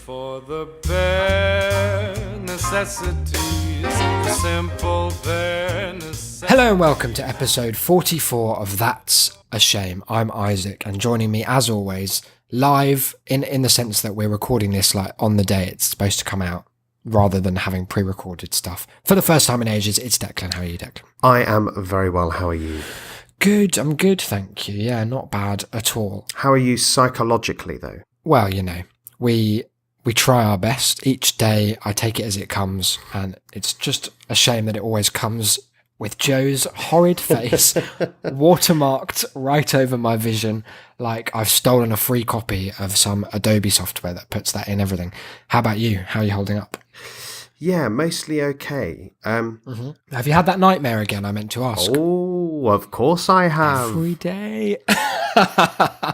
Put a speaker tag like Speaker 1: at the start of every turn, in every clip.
Speaker 1: For the bare necessities, the simple bare necessities.
Speaker 2: Hello and welcome to episode 44 of That's a Shame. I'm Isaac, and joining me as always, live in the sense that we're recording this like on the day it's supposed to come out, rather than having pre-recorded stuff. For the first time in ages, it's Declan. How are you, Declan?
Speaker 3: I am very well. How are you?
Speaker 2: Good, I'm good, thank you. Yeah, not bad at all.
Speaker 3: How are you psychologically, though?
Speaker 2: Well, you know, we try our best. Each day I take it as it comes, and it's just a shame that it always comes with Joe's horrid face watermarked right over my vision, like I've stolen a free copy of some Adobe software that puts that in everything. How about you? How are you holding up?
Speaker 3: Yeah, mostly okay.
Speaker 2: Have you had that nightmare again, I meant to ask?
Speaker 3: Oh, of course I have.
Speaker 2: Every day.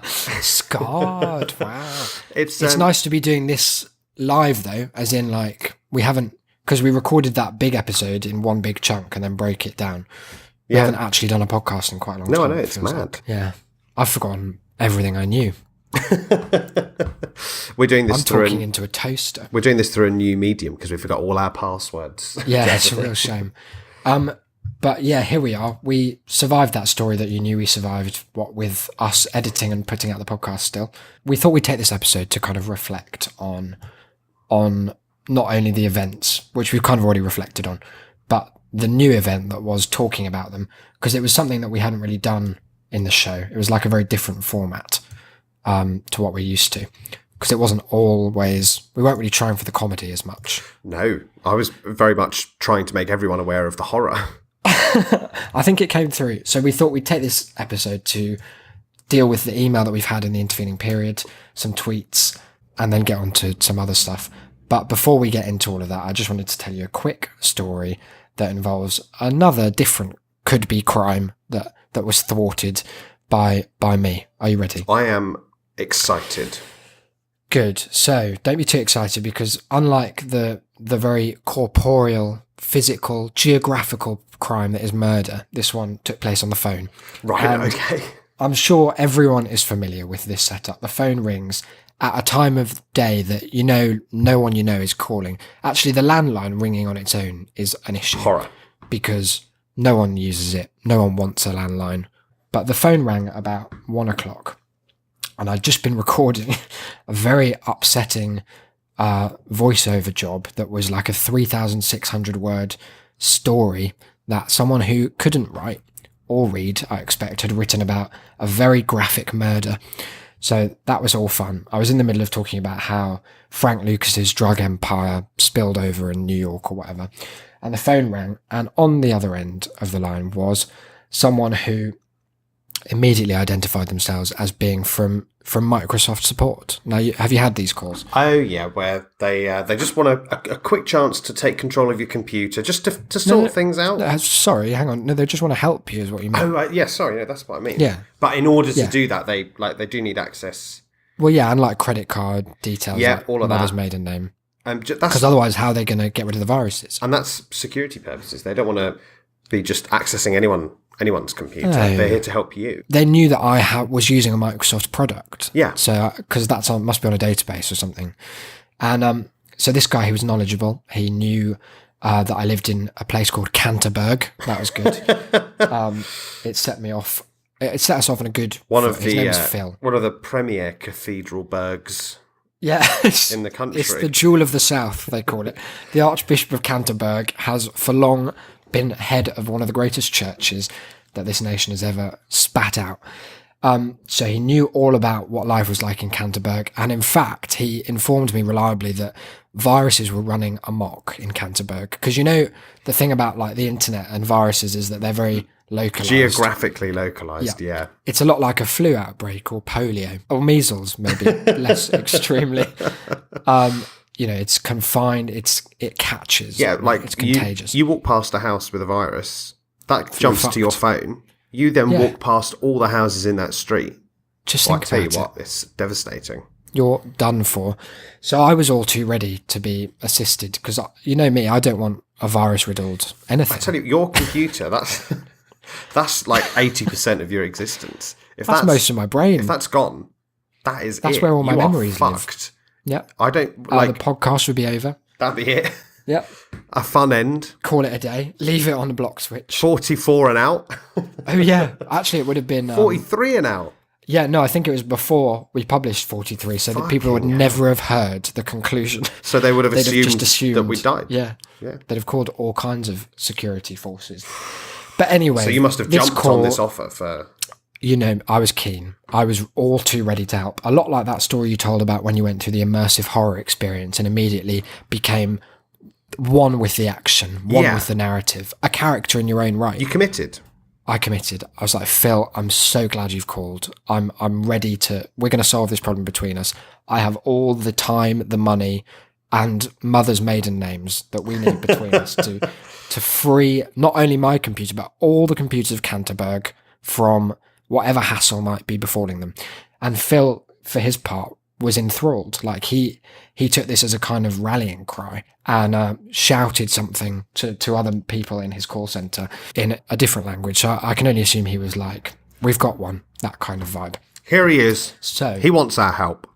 Speaker 2: Scarred, wow.
Speaker 3: It's
Speaker 2: Nice to be doing this live, though, as in, like, we haven't, because we recorded that big episode in one big chunk and then broke it down. We haven't actually done a podcast in quite a long time.
Speaker 3: No, I know, it's mad.
Speaker 2: Like. Yeah. I've forgotten everything I knew.
Speaker 3: We're doing this
Speaker 2: I'm talking into a toaster.
Speaker 3: We're doing this through a new medium because we forgot all our passwords.
Speaker 2: Yeah, it's a real shame. But yeah, here we are. We survived that story that you knew we survived, what with us editing and putting out the podcast still. We thought we'd take this episode to kind of reflect on not only the events, which we've kind of already reflected on, but the new event that was talking about them, because it was something that we hadn't really done in the show. It was like a very different format to what we're used to, because it wasn't always, we weren't really trying for the comedy as much.
Speaker 3: No, I was very much trying to make everyone aware of the horror.
Speaker 2: I think it came through. So we thought we'd take this episode to deal with the email that we've had in the intervening period, some tweets, and then get on to some other stuff. But before we get into all of that, I just wanted to tell you a quick story that involves another different could-be crime that was thwarted by me. Are you ready?
Speaker 3: I am excited.
Speaker 2: Good. So don't be too excited, because unlike the very corporeal, physical, geographical crime that is murder, this one took place on the phone.
Speaker 3: Right,
Speaker 2: And
Speaker 3: okay.
Speaker 2: I'm sure everyone is familiar with this setup. The phone rings at a time of day that you know no one you know is calling. Actually, the landline ringing on its own is an issue.
Speaker 3: Horror.
Speaker 2: Because no one uses it. No one wants a landline. But the phone rang at about 1 o'clock. And I'd just been recording a very upsetting voiceover job that was like a 3,600 word story that someone who couldn't write or read, I expect, had written about a very graphic murder. So that was all fun. I was in the middle of talking about how Frank Lucas's drug empire spilled over in New York or whatever. And the phone rang, and on the other end of the line was someone who immediately identified themselves as being from Microsoft support. Now, have you had these calls?
Speaker 3: Oh yeah, where they just want a quick chance to take control of your computer, just to sort things out.
Speaker 2: No, sorry, hang on. No, they just want to help you, is what you mean.
Speaker 3: Oh yeah, sorry, no, that's what I mean.
Speaker 2: Yeah,
Speaker 3: but in order to do that, they do need access.
Speaker 2: Well, yeah, and like credit card details.
Speaker 3: Yeah,
Speaker 2: like
Speaker 3: all of
Speaker 2: mother's
Speaker 3: that.
Speaker 2: maiden name.
Speaker 3: Because
Speaker 2: otherwise, how are they going to get rid of the viruses?
Speaker 3: And that's security purposes. They don't want to be just accessing anyone's computer.
Speaker 2: Oh.
Speaker 3: They're here to help you.
Speaker 2: They knew that I was using a Microsoft product.
Speaker 3: Yeah.
Speaker 2: So, because must be on a database or something. And so this guy, he was knowledgeable. He knew that I lived in a place called Canterbury. That was good. It set me off. It set us off on a good foot. His name's Phil.
Speaker 3: One of the premier cathedral burgs.
Speaker 2: Yeah,
Speaker 3: in the country.
Speaker 2: It's the jewel of the South, they call it. The Archbishop of Canterbury has for long been head of one of the greatest churches that this nation has ever spat out. So he knew all about what life was like in Canterbury. And in fact, he informed me reliably that viruses were running amok in Canterbury. Because you know, the thing about like the internet and viruses is that they're very localized.
Speaker 3: Geographically localized, yeah.
Speaker 2: It's a lot like a flu outbreak or polio or measles, maybe less extremely. You know, it's confined. It catches.
Speaker 3: Yeah, like
Speaker 2: it's contagious.
Speaker 3: You walk past a house with a virus that jumps to your phone. You then walk past all the houses in that street.
Speaker 2: Just
Speaker 3: I
Speaker 2: think
Speaker 3: tell you
Speaker 2: about
Speaker 3: what, it's devastating.
Speaker 2: You're done for. So I was all too ready to be assisted because you know me, I don't want a virus riddled anything.
Speaker 3: I tell you, your computer, that's like 80% of your existence. If
Speaker 2: that's most of my brain.
Speaker 3: If that's gone, that's
Speaker 2: where all my memories
Speaker 3: fucked.
Speaker 2: Yep.
Speaker 3: I don't
Speaker 2: The podcast would be over.
Speaker 3: that'd be it.
Speaker 2: Yep.
Speaker 3: A fun end.
Speaker 2: Call it a day. Leave it on the block switch.
Speaker 3: 44 and out.
Speaker 2: Oh, yeah. Actually, it would have been...
Speaker 3: 43 and out.
Speaker 2: Yeah, no, I think it was before we published 43, so that people would never have heard the conclusion.
Speaker 3: So they would have
Speaker 2: They'd
Speaker 3: assumed,
Speaker 2: have just assumed
Speaker 3: that we died.
Speaker 2: Yeah.
Speaker 3: Yeah.
Speaker 2: They'd have called all kinds of security forces. But anyway...
Speaker 3: So you must have jumped on this offer for...
Speaker 2: You know, I was keen. I was all too ready to help. A lot like that story you told about when you went through the immersive horror experience and immediately became one with the action, one with the narrative, a character in your own right.
Speaker 3: You committed.
Speaker 2: I committed. I was like, Phil, I'm so glad you've called. I'm ready to... We're going to solve this problem between us. I have all the time, the money, and mother's maiden names that we need between us to free not only my computer, but all the computers of Canterburg from whatever hassle might be befalling them. And Phil, for his part, was enthralled. Like he took this as a kind of rallying cry and shouted something to other people in his call center in a different language. So I can only assume he was like, we've got one, that kind of vibe.
Speaker 3: Here he is.
Speaker 2: So
Speaker 3: he wants our help.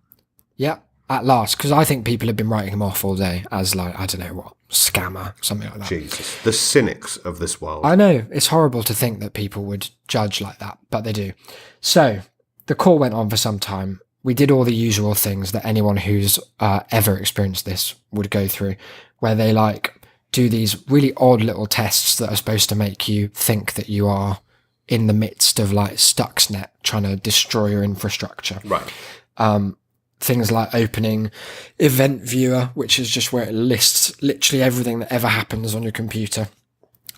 Speaker 2: Yeah, at last, because I think people have been writing him off all day as like, I don't know what, scammer, something like that.
Speaker 3: Jesus, the cynics of this world.
Speaker 2: I know, it's horrible to think that people would judge like that, but they do. So the call went on for some time. We did all the usual things that anyone who's ever experienced this would go through, where they like do these really odd little tests that are supposed to make you think that you are in the midst of like Stuxnet trying to destroy your infrastructure.
Speaker 3: Right.
Speaker 2: Things like opening Event Viewer, which is just where it lists literally everything that ever happens on your computer.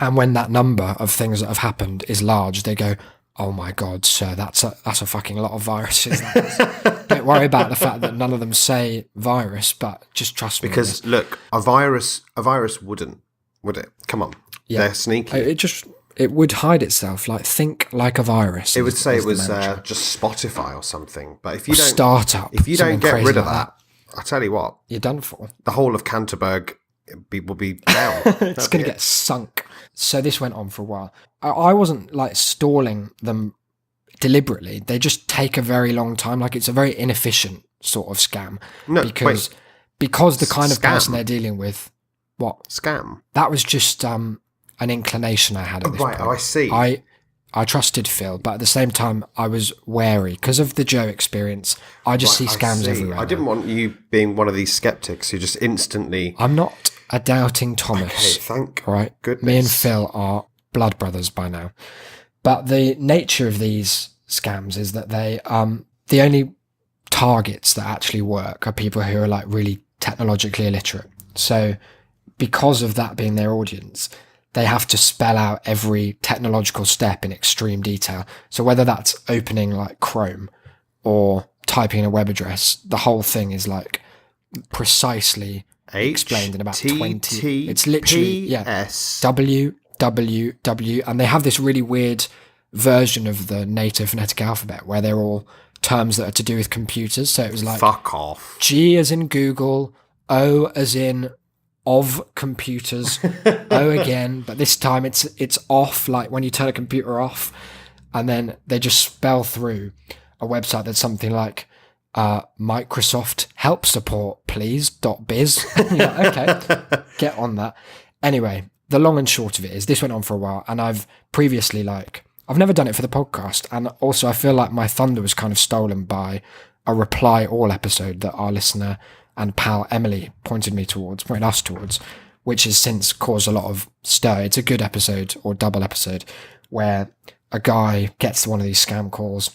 Speaker 2: And when that number of things that have happened is large, they go, oh my God, sir, that's a fucking lot of viruses. Don't worry about the fact that none of them say virus, but just trust me.
Speaker 3: Because look, a virus wouldn't, would it? Come on. Yeah. They're sneaky.
Speaker 2: It would hide itself. Like, think like a virus.
Speaker 3: It would say it was just Spotify or something. But if you don't
Speaker 2: startup,
Speaker 3: if you don't get rid of that, I tell you what,
Speaker 2: you're done for.
Speaker 3: The whole of Canterburg will be down.
Speaker 2: It's going to get sunk. So this went on for a while. I wasn't like stalling them deliberately. They just take a very long time. Like it's a very inefficient sort of scam.
Speaker 3: No,
Speaker 2: because the kind of person they're dealing with. What
Speaker 3: scam?
Speaker 2: That was just an inclination I had at this point.
Speaker 3: Oh, I see.
Speaker 2: I trusted Phil, but at the same time, I was wary because of the Joe experience. I just see scams everywhere.
Speaker 3: I didn't want you being one of these skeptics who just instantly.
Speaker 2: I'm not a doubting Thomas.
Speaker 3: Okay, thank goodness.
Speaker 2: Me and Phil are blood brothers by now. But the nature of these scams is that they the only targets that actually work are people who are like really technologically illiterate. So because of that being their audience, they have to spell out every technological step in extreme detail. So whether that's opening like Chrome or typing in a web address, the whole thing is like precisely explained in about 20. It's literally www, and they have this really weird version of the native phonetic alphabet where they're all terms that are to do with computers. So it was like
Speaker 3: fuck off.
Speaker 2: G as in Google, O as in of computers, O again, but this time it's off, like when you turn a computer off, and then they just spell through a website that's something like Microsoft help support please .biz. Okay, get on that. Anyway, the long and short of it is this went on for a while, and I've previously I've never done it for the podcast, and also I feel like my thunder was kind of stolen by a Reply All episode that our listener and pal Emily pointed us towards, which has since caused a lot of stir. It's a good episode, or double episode, where a guy gets one of these scam calls,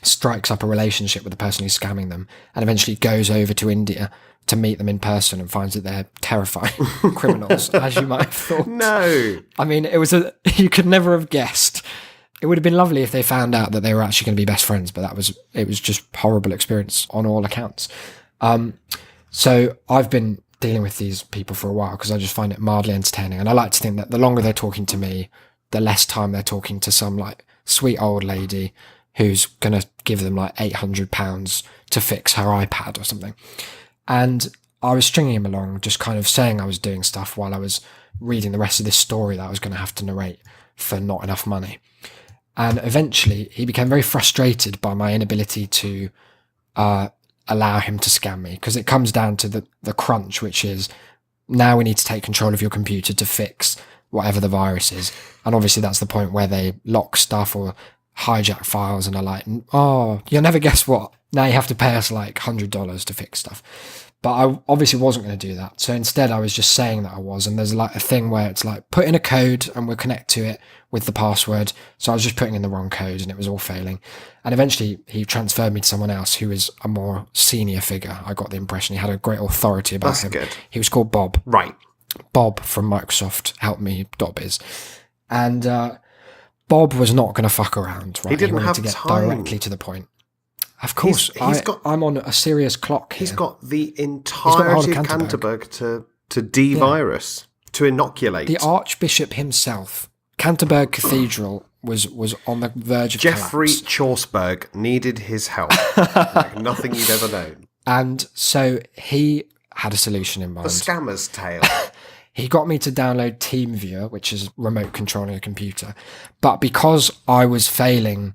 Speaker 2: strikes up a relationship with the person who's scamming them, and eventually goes over to India to meet them in person and finds that they're terrifying criminals, as you might have thought.
Speaker 3: No.
Speaker 2: I mean, you could never have guessed. It would have been lovely if they found out that they were actually going to be best friends, but it was just horrible experience on all accounts. So I've been dealing with these people for a while because I just find it mildly entertaining. And I like to think that the longer they're talking to me, the less time they're talking to some like sweet old lady who's going to give them like £800 to fix her iPad or something. And I was stringing him along, just kind of saying I was doing stuff while I was reading the rest of this story that I was going to have to narrate for not enough money. And eventually he became very frustrated by my inability to allow him to scam me, because it comes down to the crunch, which is now we need to take control of your computer to fix whatever the virus is. And obviously that's the point where they lock stuff or hijack files and are like, oh, you'll never guess what. Now you have to pay us like $100 to fix stuff. But I obviously wasn't going to do that. So instead I was just saying that I was. And there's like a thing where it's like, put in a code and we'll connect to it with the password. So I was just putting in the wrong code and it was all failing. And eventually he transferred me to someone else who is a more senior figure. I got the impression he had a great authority about him.
Speaker 3: That's good.
Speaker 2: He was called Bob.
Speaker 3: Right.
Speaker 2: Bob from Microsoft help me.biz. And Bob was not going to fuck around. Right?
Speaker 3: He didn't
Speaker 2: wanted
Speaker 3: have
Speaker 2: to get
Speaker 3: time.
Speaker 2: Directly to the point. Of course, I'm on a serious clock here.
Speaker 3: He's got the entirety of Canterbury to de-virus, to inoculate.
Speaker 2: The Archbishop himself, Canterbury Cathedral, was on the verge of
Speaker 3: Geoffrey
Speaker 2: collapse.
Speaker 3: Chaucerberg needed his help like nothing you've ever known.
Speaker 2: And so he had a solution in mind.
Speaker 3: The scammer's tale.
Speaker 2: He got me to download TeamViewer, which is remote controlling a computer. But because I was failing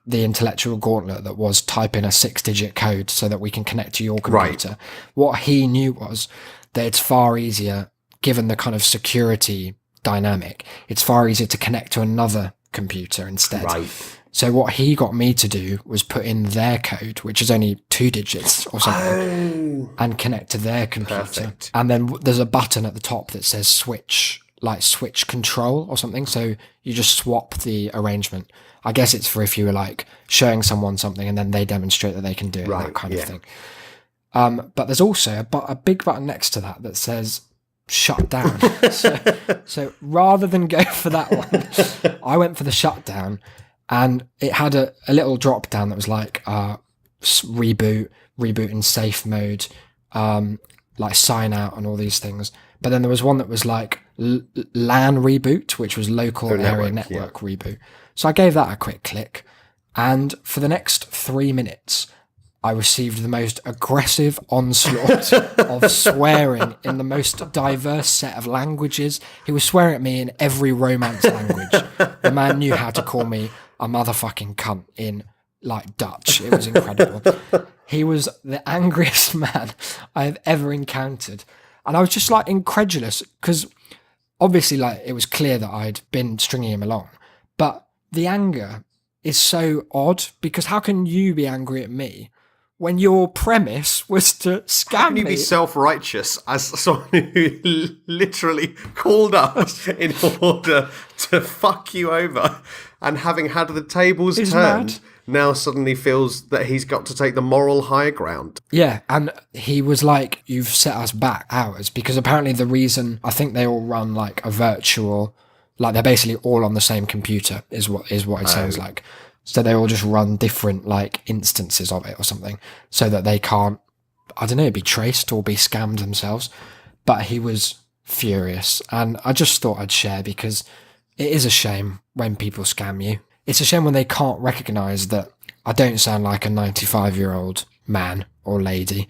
Speaker 2: the intellectual gauntlet that was type in a 6-digit code so that we can connect to your computer,
Speaker 3: Right.
Speaker 2: What he knew was that it's far easier, given the kind of security dynamic, it's far easier to connect to another computer instead.
Speaker 3: Right.
Speaker 2: So what he got me to do was put in their code, which is only 2 digits or something, and connect to their computer.
Speaker 3: Perfect.
Speaker 2: And then there's a button at the top that says switch control or something. So you just swap the arrangement. I guess it's for if you were like showing someone something and then they demonstrate that they can do it,
Speaker 3: Right,
Speaker 2: that kind of
Speaker 3: yeah.
Speaker 2: thing. But there's also a big button next to that says shut down. so rather than go for that one, I went for the shutdown, and it had a little drop down that was like reboot in safe mode, like sign out and all these things. But then there was one that was like LAN reboot, which was local area network reboot. So I gave that a quick click, and for the next 3 minutes, I received the most aggressive onslaught of swearing in the most diverse set of languages. He was swearing at me in every Romance language. The man knew how to call me a motherfucking cunt in like Dutch. It was incredible. He was the angriest man I have ever encountered. And I was just like incredulous, because obviously like it was clear that I'd been stringing him along. But the anger is so odd, because how can you be angry at me when your premise was to scam me?
Speaker 3: How can you be self-righteous as someone who literally called up in order to fuck you over, and having had the tables turned,
Speaker 2: mad.
Speaker 3: Now suddenly feels that he's got to take the moral high ground?
Speaker 2: Yeah, and he was like, you've set us back hours, because apparently the reason, I think they all run like a virtual, like they're basically all on the same computer is what it sounds like. So they all just run different like instances of it or something, so that they can't, I don't know, be traced or be scammed themselves. But he was furious, and I just thought I'd share, because it is a shame when people scam you. It's a shame when they can't recognise that I don't sound like a 95-year-old man or lady,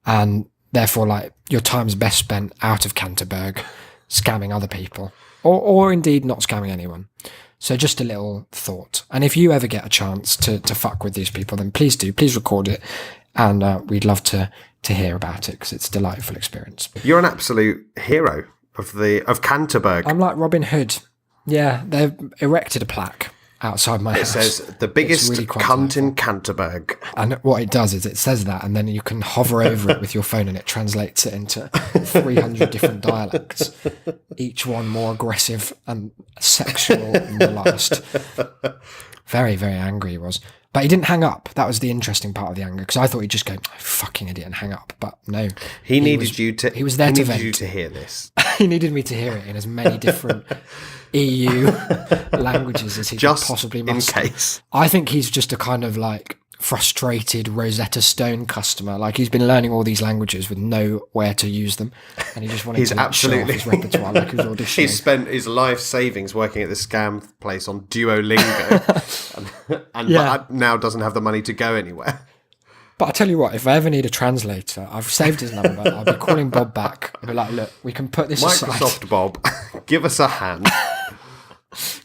Speaker 2: and therefore like your time's best spent out of Canterbury scamming other people, or indeed not scamming anyone. So just a little thought. And if you ever get a chance to fuck with these people, then please do. Please record it. And we'd love to hear about it, because it's a delightful experience.
Speaker 3: You're an absolute hero of Canterbury.
Speaker 2: I'm like Robin Hood. Yeah, they've erected a plaque outside my house.
Speaker 3: It says, the biggest
Speaker 2: really quite
Speaker 3: cunt in Canterbury.
Speaker 2: And what it does is it says that, and then you can hover over it with your phone, and it translates it into 300 different dialects, each one more aggressive and sexual than the last. Very, very angry he was. But he didn't hang up. That was the interesting part of the anger, because I thought he'd just go, fucking idiot, and hang up. But no.
Speaker 3: He needed you to hear this.
Speaker 2: He needed me to hear it in as many different EU languages as he could possibly muster.
Speaker 3: In case.
Speaker 2: I think he's just a kind of like frustrated Rosetta Stone customer. Like he's been learning all these languages with nowhere to use them, and he just wanted to show off his repertoire like he was auditioning.
Speaker 3: He's spent his life savings working at the scam place on Duolingo, but now doesn't have the money to go anywhere.
Speaker 2: But I tell you what, if I ever need a translator, I've saved his number. I'll be calling Bob back. I'll be like, look, we can put this aside.
Speaker 3: Microsoft Bob, give us a hand.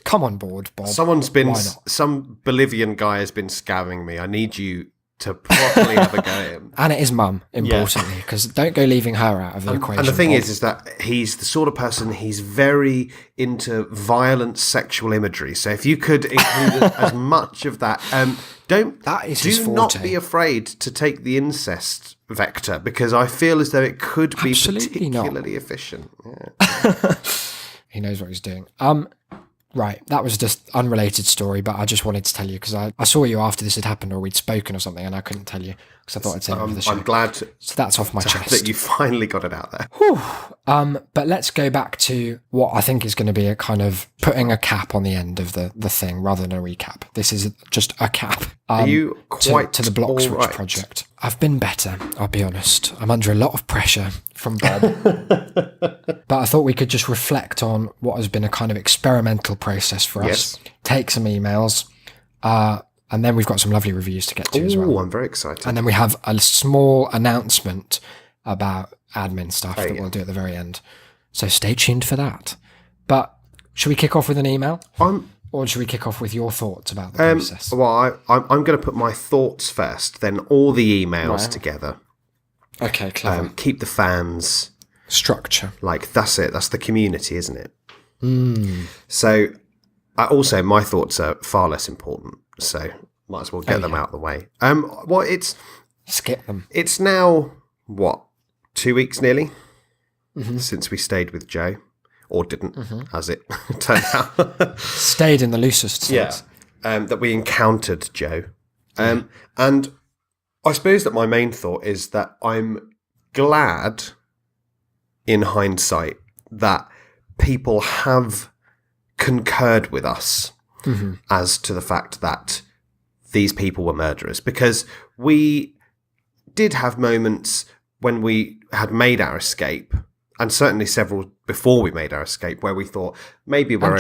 Speaker 2: Come on board, Bob.
Speaker 3: Some Bolivian guy has been scamming me. I need you to properly have a go at him.
Speaker 2: And it is mum, importantly, because don't go leaving her out of the equation.
Speaker 3: And the thing
Speaker 2: Bob.
Speaker 3: is that he's the sort of person, he's very into violent sexual imagery. So if you could include as much of that,
Speaker 2: That is his
Speaker 3: do not
Speaker 2: forte.
Speaker 3: be afraid to take the incest vector, because I feel as though it could be
Speaker 2: Absolutely not.
Speaker 3: particularly efficient. Yeah.
Speaker 2: He knows what he's doing. Right, that was just unrelated story, but I just wanted to tell you because I saw you after this had happened, or we'd spoken or something, and I couldn't tell you because I thought I'd save it for the show.
Speaker 3: I'm glad
Speaker 2: So that's off my chest.
Speaker 3: that you finally got it out there.
Speaker 2: But let's go back to what I think is going to be a kind of putting a cap on the end of the thing rather than a recap. This is just a cap.
Speaker 3: Are you quite
Speaker 2: to the Block Switch
Speaker 3: all right?
Speaker 2: project? I've been better, I'll be honest. I'm under a lot of pressure from Bob. But I thought we could just reflect on what has been a kind of experimental process for us.
Speaker 3: Yes.
Speaker 2: Take some emails, and then we've got some lovely reviews to get to as well.
Speaker 3: Oh, I'm very excited.
Speaker 2: And then we have a small announcement about admin stuff that
Speaker 3: yeah.
Speaker 2: we'll do at the very end. So stay tuned for that. But should we kick off with an email? Or should we kick off with your thoughts about the process?
Speaker 3: Well, I'm going to put my thoughts first, then all the emails together.
Speaker 2: Okay, clever.
Speaker 3: Keep the fans,
Speaker 2: Structure.
Speaker 3: like, that's it. That's the community, isn't it? So, my thoughts are far less important. So, might as well get them out of the way. Well,
Speaker 2: Skip them.
Speaker 3: it's now, 2 weeks nearly since we stayed with Joe. Or didn't, as it turned out.
Speaker 2: Stayed in the loosest sense.
Speaker 3: That we encountered Joe. And I suppose that my main thought is that I'm glad, in hindsight, that people have concurred with us as to the fact that these people were murderers. Because we did have moments when we had made our escape, and certainly several before we made our escape, where we thought maybe we're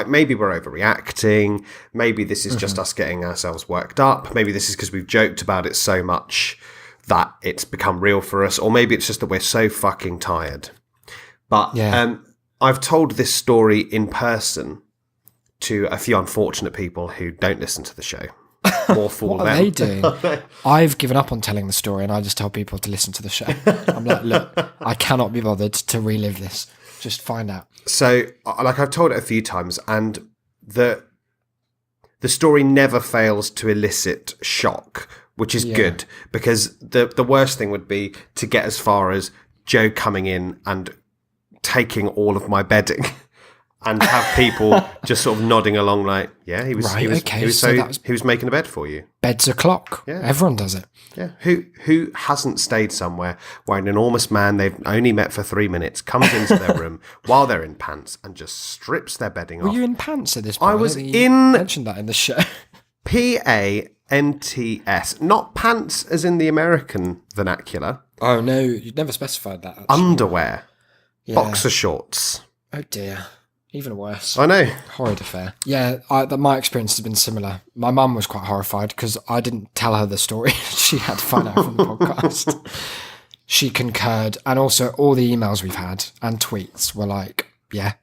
Speaker 3: maybe we're overreacting. Maybe this is just us getting ourselves worked up. Maybe this is because we've joked about it so much that it's become real for us, or maybe it's just that we're so fucking tired. But I've told this story in person to a few unfortunate people who don't listen to the show. More fool
Speaker 2: What are they doing? I've given up on telling the story and I just tell people to listen to the show. I'm like, look, I cannot be bothered to relive this. Just find out.
Speaker 3: So, like, I've told it a few times, and the story never fails to elicit shock, which is good, because the worst thing would be to get as far as Joe coming in and taking all of my bedding. And have people just sort of nodding along like, yeah, he was making a bed for you.
Speaker 2: Bed's a clock.
Speaker 3: Yeah.
Speaker 2: Everyone does it.
Speaker 3: Yeah. Who hasn't stayed somewhere where an enormous man they've only met for 3 minutes comes into their room while they're in pants and just strips their bedding off?
Speaker 2: Were you in pants at this point?
Speaker 3: I was
Speaker 2: don't think you
Speaker 3: in
Speaker 2: mentioned that in the show.
Speaker 3: PANTS, not pants as in the American vernacular.
Speaker 2: Oh no, you'd never specified that. Actually.
Speaker 3: Underwear,
Speaker 2: Yeah.
Speaker 3: boxer shorts.
Speaker 2: Oh dear. Even worse.
Speaker 3: I know.
Speaker 2: Horrid affair. Yeah, my experience has been similar. My mum was quite horrified because I didn't tell her the story. She had to find out from the podcast. She concurred. And also all the emails we've had and tweets were like, yeah.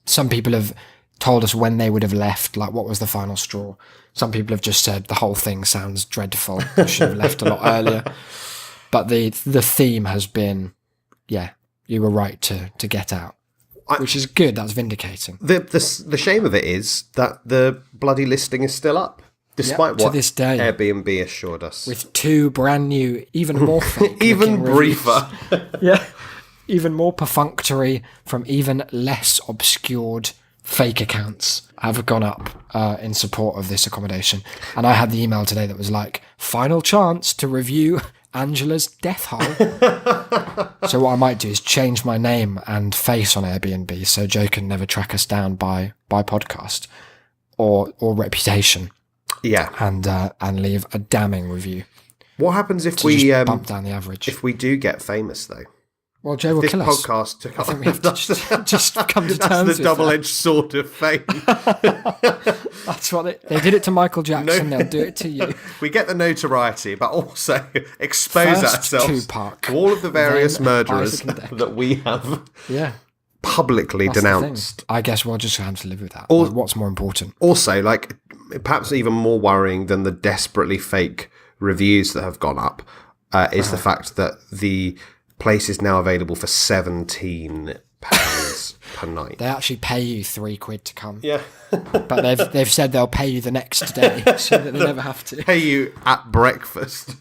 Speaker 2: Some people have told us when they would have left, like what was the final straw. Some people have just said the whole thing sounds dreadful. I should have left a lot earlier. But the theme has been, yeah, you were right to get out. Which is good. That's vindicating.
Speaker 3: The shame of it is that the bloody listing is still up, despite what
Speaker 2: to this day.
Speaker 3: Airbnb assured us.
Speaker 2: With 2 brand new, even more fake,
Speaker 3: Even
Speaker 2: looking reviews.
Speaker 3: briefer.
Speaker 2: Yeah, even more perfunctory from even less obscured fake accounts have gone up in support of this accommodation. And I had the email today that was like, final chance to review Angela's death hole. So what I might do is change my name and face on Airbnb so Joe can never track us down by podcast or reputation.
Speaker 3: Yeah.
Speaker 2: And leave a damning review.
Speaker 3: What happens if
Speaker 2: To
Speaker 3: we
Speaker 2: just bump down the average?
Speaker 3: if we do get famous though?
Speaker 2: Well, Joe will
Speaker 3: This
Speaker 2: kill us.
Speaker 3: podcast took
Speaker 2: I think we have to just come to
Speaker 3: That's
Speaker 2: terms
Speaker 3: the
Speaker 2: with
Speaker 3: double-edged sword of fame.
Speaker 2: that. That's what they did it to Michael Jackson.
Speaker 3: No.
Speaker 2: They'll do it to you.
Speaker 3: We get the notoriety, but also expose
Speaker 2: First
Speaker 3: ourselves
Speaker 2: Tupac,
Speaker 3: to all of the various
Speaker 2: then
Speaker 3: murderers
Speaker 2: Isaac and Deck.
Speaker 3: that we have.
Speaker 2: Yeah.
Speaker 3: publicly
Speaker 2: That's the thing.
Speaker 3: denounced.
Speaker 2: I guess we'll just have to live with that.
Speaker 3: Or-
Speaker 2: Like, what's more important?
Speaker 3: Also, like, perhaps even more worrying than the desperately fake reviews that have gone up is the fact that the place is now available for £17 per night.
Speaker 2: They actually pay you £3 to come,
Speaker 3: Yeah.
Speaker 2: but they've said they'll pay you the next day so that they never have to.
Speaker 3: Pay you at breakfast.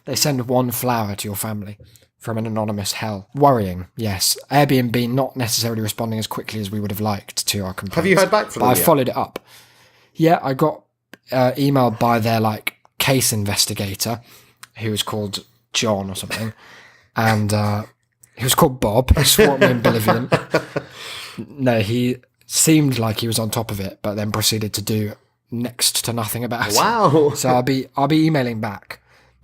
Speaker 2: They send one flower to your family from an anonymous hell. Worrying, yes. Airbnb not necessarily responding as quickly as we would have liked to our complaints.
Speaker 3: Have you heard back from
Speaker 2: But
Speaker 3: them
Speaker 2: I
Speaker 3: yet?
Speaker 2: followed it up. Yeah, I got emailed by their like case investigator, who was called John or something, and he was called Bob. He swore at me in Bolivian. No, he seemed like he was on top of it, but then proceeded to do next to nothing about it.
Speaker 3: Wow.
Speaker 2: So I'll be emailing back,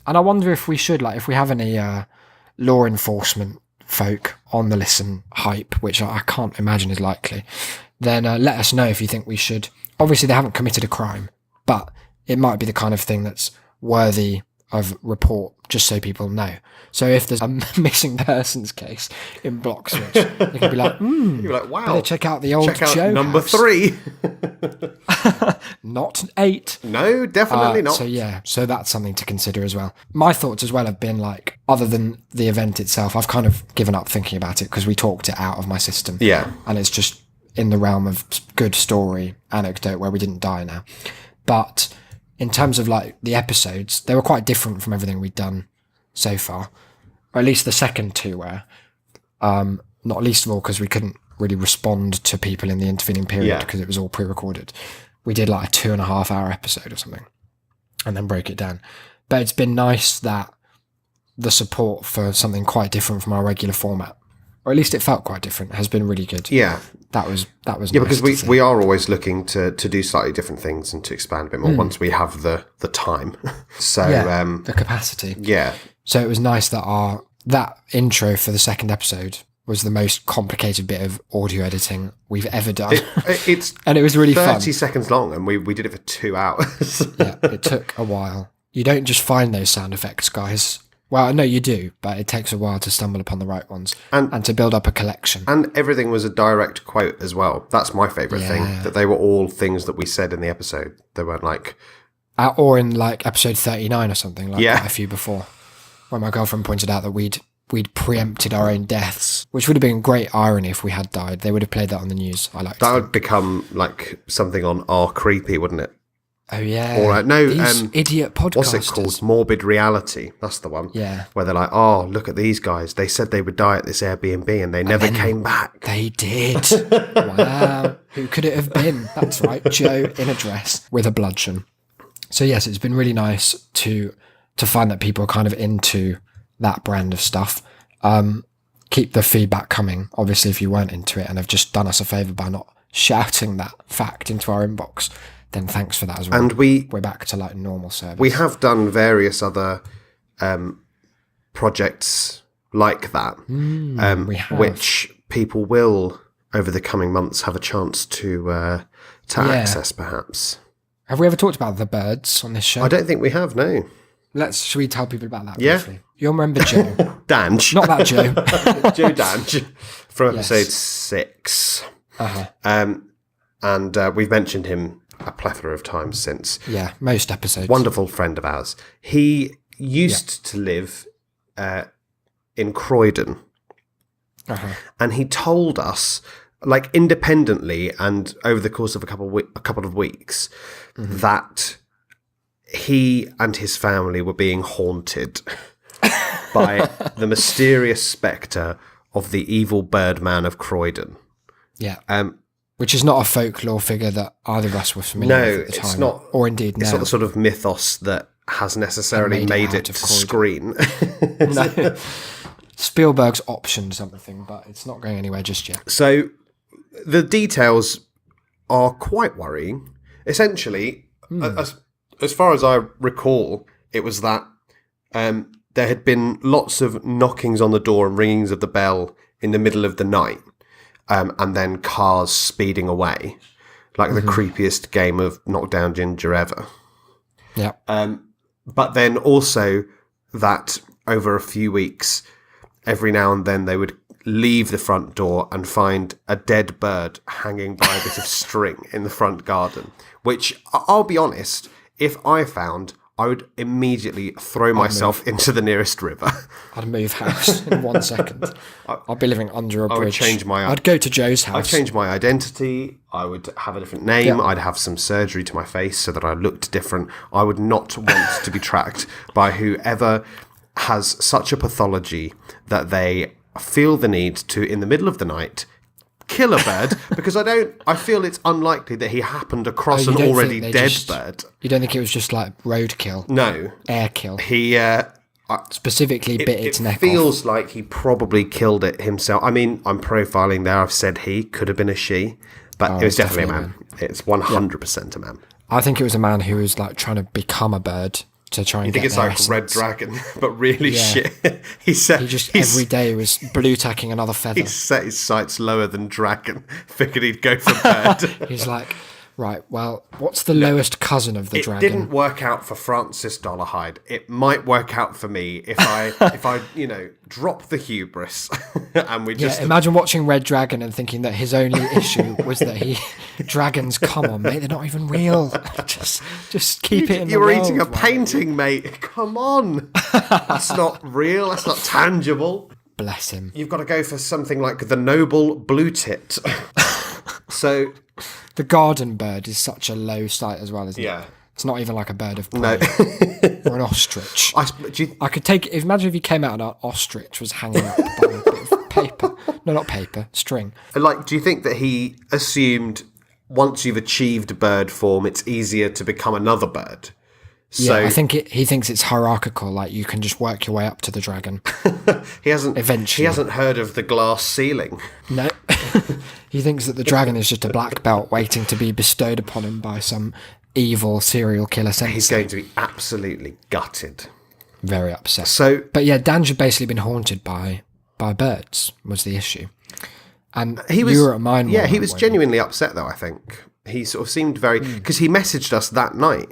Speaker 2: and I wonder if we should, like, if we have any law enforcement folk on the listen hype, which I can't imagine is likely, then let us know if you think we should. Obviously, they haven't committed a crime, but it might be the kind of thing that's worthy of report, just so people know. So if there's a missing persons case in Bloxwich, you can be like,
Speaker 3: You're like, wow.
Speaker 2: better check out the old
Speaker 3: Check out
Speaker 2: Joe
Speaker 3: number
Speaker 2: house.
Speaker 3: 3.
Speaker 2: Not 8.
Speaker 3: No, definitely not.
Speaker 2: So yeah, so that's something to consider as well. My thoughts as well have been like, other than the event itself, I've kind of given up thinking about it because we talked it out of my system.
Speaker 3: Yeah.
Speaker 2: And it's just in the realm of good story, anecdote where we didn't die now. But in terms of like the episodes, they were quite different from everything we'd done so far. Or at least the second two were. Not least of all because we couldn't really respond to people in the intervening period
Speaker 3: Yeah.
Speaker 2: because it was all pre-recorded. We did like a 2.5 hour episode or something and then broke it down. But it's been nice that the support for something quite different from our regular format, or at least it felt quite different, has been really good.
Speaker 3: Yeah.
Speaker 2: That was
Speaker 3: Yeah,
Speaker 2: nice
Speaker 3: because
Speaker 2: to
Speaker 3: we,
Speaker 2: see.
Speaker 3: we are always looking to do slightly different things and to expand a bit more once we have the time. So,
Speaker 2: the capacity.
Speaker 3: yeah.
Speaker 2: So it was nice that that intro for the second episode was the most complicated bit of audio editing we've ever done.
Speaker 3: It's
Speaker 2: And it was really
Speaker 3: 30
Speaker 2: fun.
Speaker 3: seconds long and we did it for 2 hours.
Speaker 2: Yeah, it took a while. You don't just find those sound effects, guys. Well, I know you do, but it takes a while to stumble upon the right ones and to build up a collection.
Speaker 3: And everything was a direct quote as well. That's my favourite thing,
Speaker 2: Yeah.
Speaker 3: that they were all things that we said in the episode. They weren't like,
Speaker 2: Or in like episode 39 or something, like
Speaker 3: Yeah.
Speaker 2: quite a few before, when my girlfriend pointed out that we'd preempted our own deaths, which would have been great irony if we had died. They would have played that on the news. I like
Speaker 3: that would become like something on R Creepy, wouldn't it?
Speaker 2: Oh yeah.
Speaker 3: All right, no,
Speaker 2: These idiot podcasters.
Speaker 3: What's it called? Morbid Reality. That's the one.
Speaker 2: Yeah.
Speaker 3: Where they're like, oh, look at these guys. They said they would die at this Airbnb and they never came back.
Speaker 2: They did. Wow. Who could it have been? That's right, Joe in a dress with a bludgeon. So yes, it's been really nice to find that people are kind of into that brand of stuff. Keep the feedback coming. Obviously, if you weren't into it and have just done us a favour by not shouting that fact into our inbox, then thanks for that as well.
Speaker 3: And we're
Speaker 2: back to like normal service.
Speaker 3: we have done various other projects like that,
Speaker 2: we have.
Speaker 3: which people will over the coming months have a chance to access, perhaps.
Speaker 2: Have we ever talked about the birds on this show?
Speaker 3: I don't think we have. No,
Speaker 2: Should we tell people about that
Speaker 3: Yeah.
Speaker 2: briefly? You'll remember Joe.
Speaker 3: Dange,
Speaker 2: Not that Joe.
Speaker 3: Joe Dange from
Speaker 2: Yes.
Speaker 3: episode 6.
Speaker 2: Uh-huh.
Speaker 3: And we've mentioned him a plethora of times since.
Speaker 2: Yeah, most episodes.
Speaker 3: Wonderful friend of ours. He used to live in Croydon,
Speaker 2: Uh-huh.
Speaker 3: and he told us, like independently and over the course of a couple of weeks, that he and his family were being haunted by the mysterious spectre of the evil Birdman of Croydon.
Speaker 2: Yeah. Which is not a folklore figure that either of us were familiar
Speaker 3: No,
Speaker 2: with at the
Speaker 3: it's
Speaker 2: time.
Speaker 3: not.
Speaker 2: Or indeed
Speaker 3: It's
Speaker 2: now.
Speaker 3: not the sort of mythos that has necessarily
Speaker 2: And made it
Speaker 3: made
Speaker 2: out
Speaker 3: it
Speaker 2: of
Speaker 3: to
Speaker 2: Croydon.
Speaker 3: screen.
Speaker 2: No. Spielberg's optioned something, but it's not going anywhere just yet.
Speaker 3: So the details are quite worrying. Essentially, as far as I recall, it was that there had been lots of knockings on the door and ringings of the bell in the middle of the night, and then cars speeding away, like the creepiest game of Knockdown Ginger ever.
Speaker 2: Yeah.
Speaker 3: But then also that over a few weeks, every now and then they would leave the front door and find a dead bird hanging by a bit of string in the front garden, which I'll be honest, if I found, I would immediately throw myself into the nearest river.
Speaker 2: I'd move house in 1 second. I'd be living under a bridge.
Speaker 3: I would change my...
Speaker 2: I'd go to Joe's house.
Speaker 3: I'd change my identity. I would have a different name.
Speaker 2: Yeah.
Speaker 3: I'd have some surgery to my face so that I looked different. I would not want to be tracked by whoever has such a pathology that they feel the need to, in the middle of the night, kill a bird, because I feel it's unlikely that he happened across
Speaker 2: Oh,
Speaker 3: an
Speaker 2: you don't
Speaker 3: already
Speaker 2: think they
Speaker 3: dead
Speaker 2: just-
Speaker 3: bird.
Speaker 2: You don't think it was just like roadkill?
Speaker 3: No.
Speaker 2: Air kill.
Speaker 3: He
Speaker 2: Specifically bit its neck off.
Speaker 3: feels like he probably killed it himself. I mean, I'm profiling there. I've said he could have been a she, but it was
Speaker 2: it's
Speaker 3: definitely a
Speaker 2: definitely
Speaker 3: man. It's 100% a man.
Speaker 2: I think it was a man who was like trying to become a bird to try and
Speaker 3: I think
Speaker 2: get
Speaker 3: it's
Speaker 2: their
Speaker 3: like Red
Speaker 2: essence.
Speaker 3: Dragon, but really
Speaker 2: Yeah.
Speaker 3: shit. He said
Speaker 2: He just
Speaker 3: he's-
Speaker 2: every day was blue tacking another feather.
Speaker 3: he set his sights lower than dragon. Figured he'd go for bird.
Speaker 2: He's like, right, well, what's the lowest cousin of the
Speaker 3: It
Speaker 2: dragon?
Speaker 3: didn't work out for Francis Dollarhide. It might work out for me if I drop the hubris and we just
Speaker 2: Yeah, imagine watching Red Dragon and thinking that his only issue was that dragons, come on, mate, they're not even real. Just keep it in the
Speaker 3: you were
Speaker 2: world,
Speaker 3: eating a
Speaker 2: man.
Speaker 3: painting, mate. Come on, that's not real. That's not tangible.
Speaker 2: Bless him.
Speaker 3: You've got to go for something like the noble blue tit. So
Speaker 2: The garden bird is such a low sight as well, isn't
Speaker 3: yeah,
Speaker 2: it? It's not even like a bird of prey
Speaker 3: no.
Speaker 2: or an ostrich.
Speaker 3: Do you,
Speaker 2: I could take. Imagine if you came out and an ostrich was hanging up by a bit of paper. No, not paper, string.
Speaker 3: do you think that he assumed once you've achieved bird form, it's easier to become another bird? So
Speaker 2: Yeah, I think he thinks it's hierarchical. Like you can just work your way up to the dragon.
Speaker 3: he hasn't
Speaker 2: eventually.
Speaker 3: he hasn't heard of the glass ceiling.
Speaker 2: No, he thinks that the dragon is just a black belt waiting to be bestowed upon him by some evil serial killer sensei.
Speaker 3: He's going to be absolutely gutted.
Speaker 2: Very upset.
Speaker 3: So
Speaker 2: But yeah, Dan's had basically been haunted by birds was the issue. And
Speaker 3: he was
Speaker 2: you were at mine.
Speaker 3: yeah,
Speaker 2: one
Speaker 3: he
Speaker 2: night,
Speaker 3: was
Speaker 2: weren't you?
Speaker 3: genuinely upset though. I think he sort of seemed very because he messaged us that night.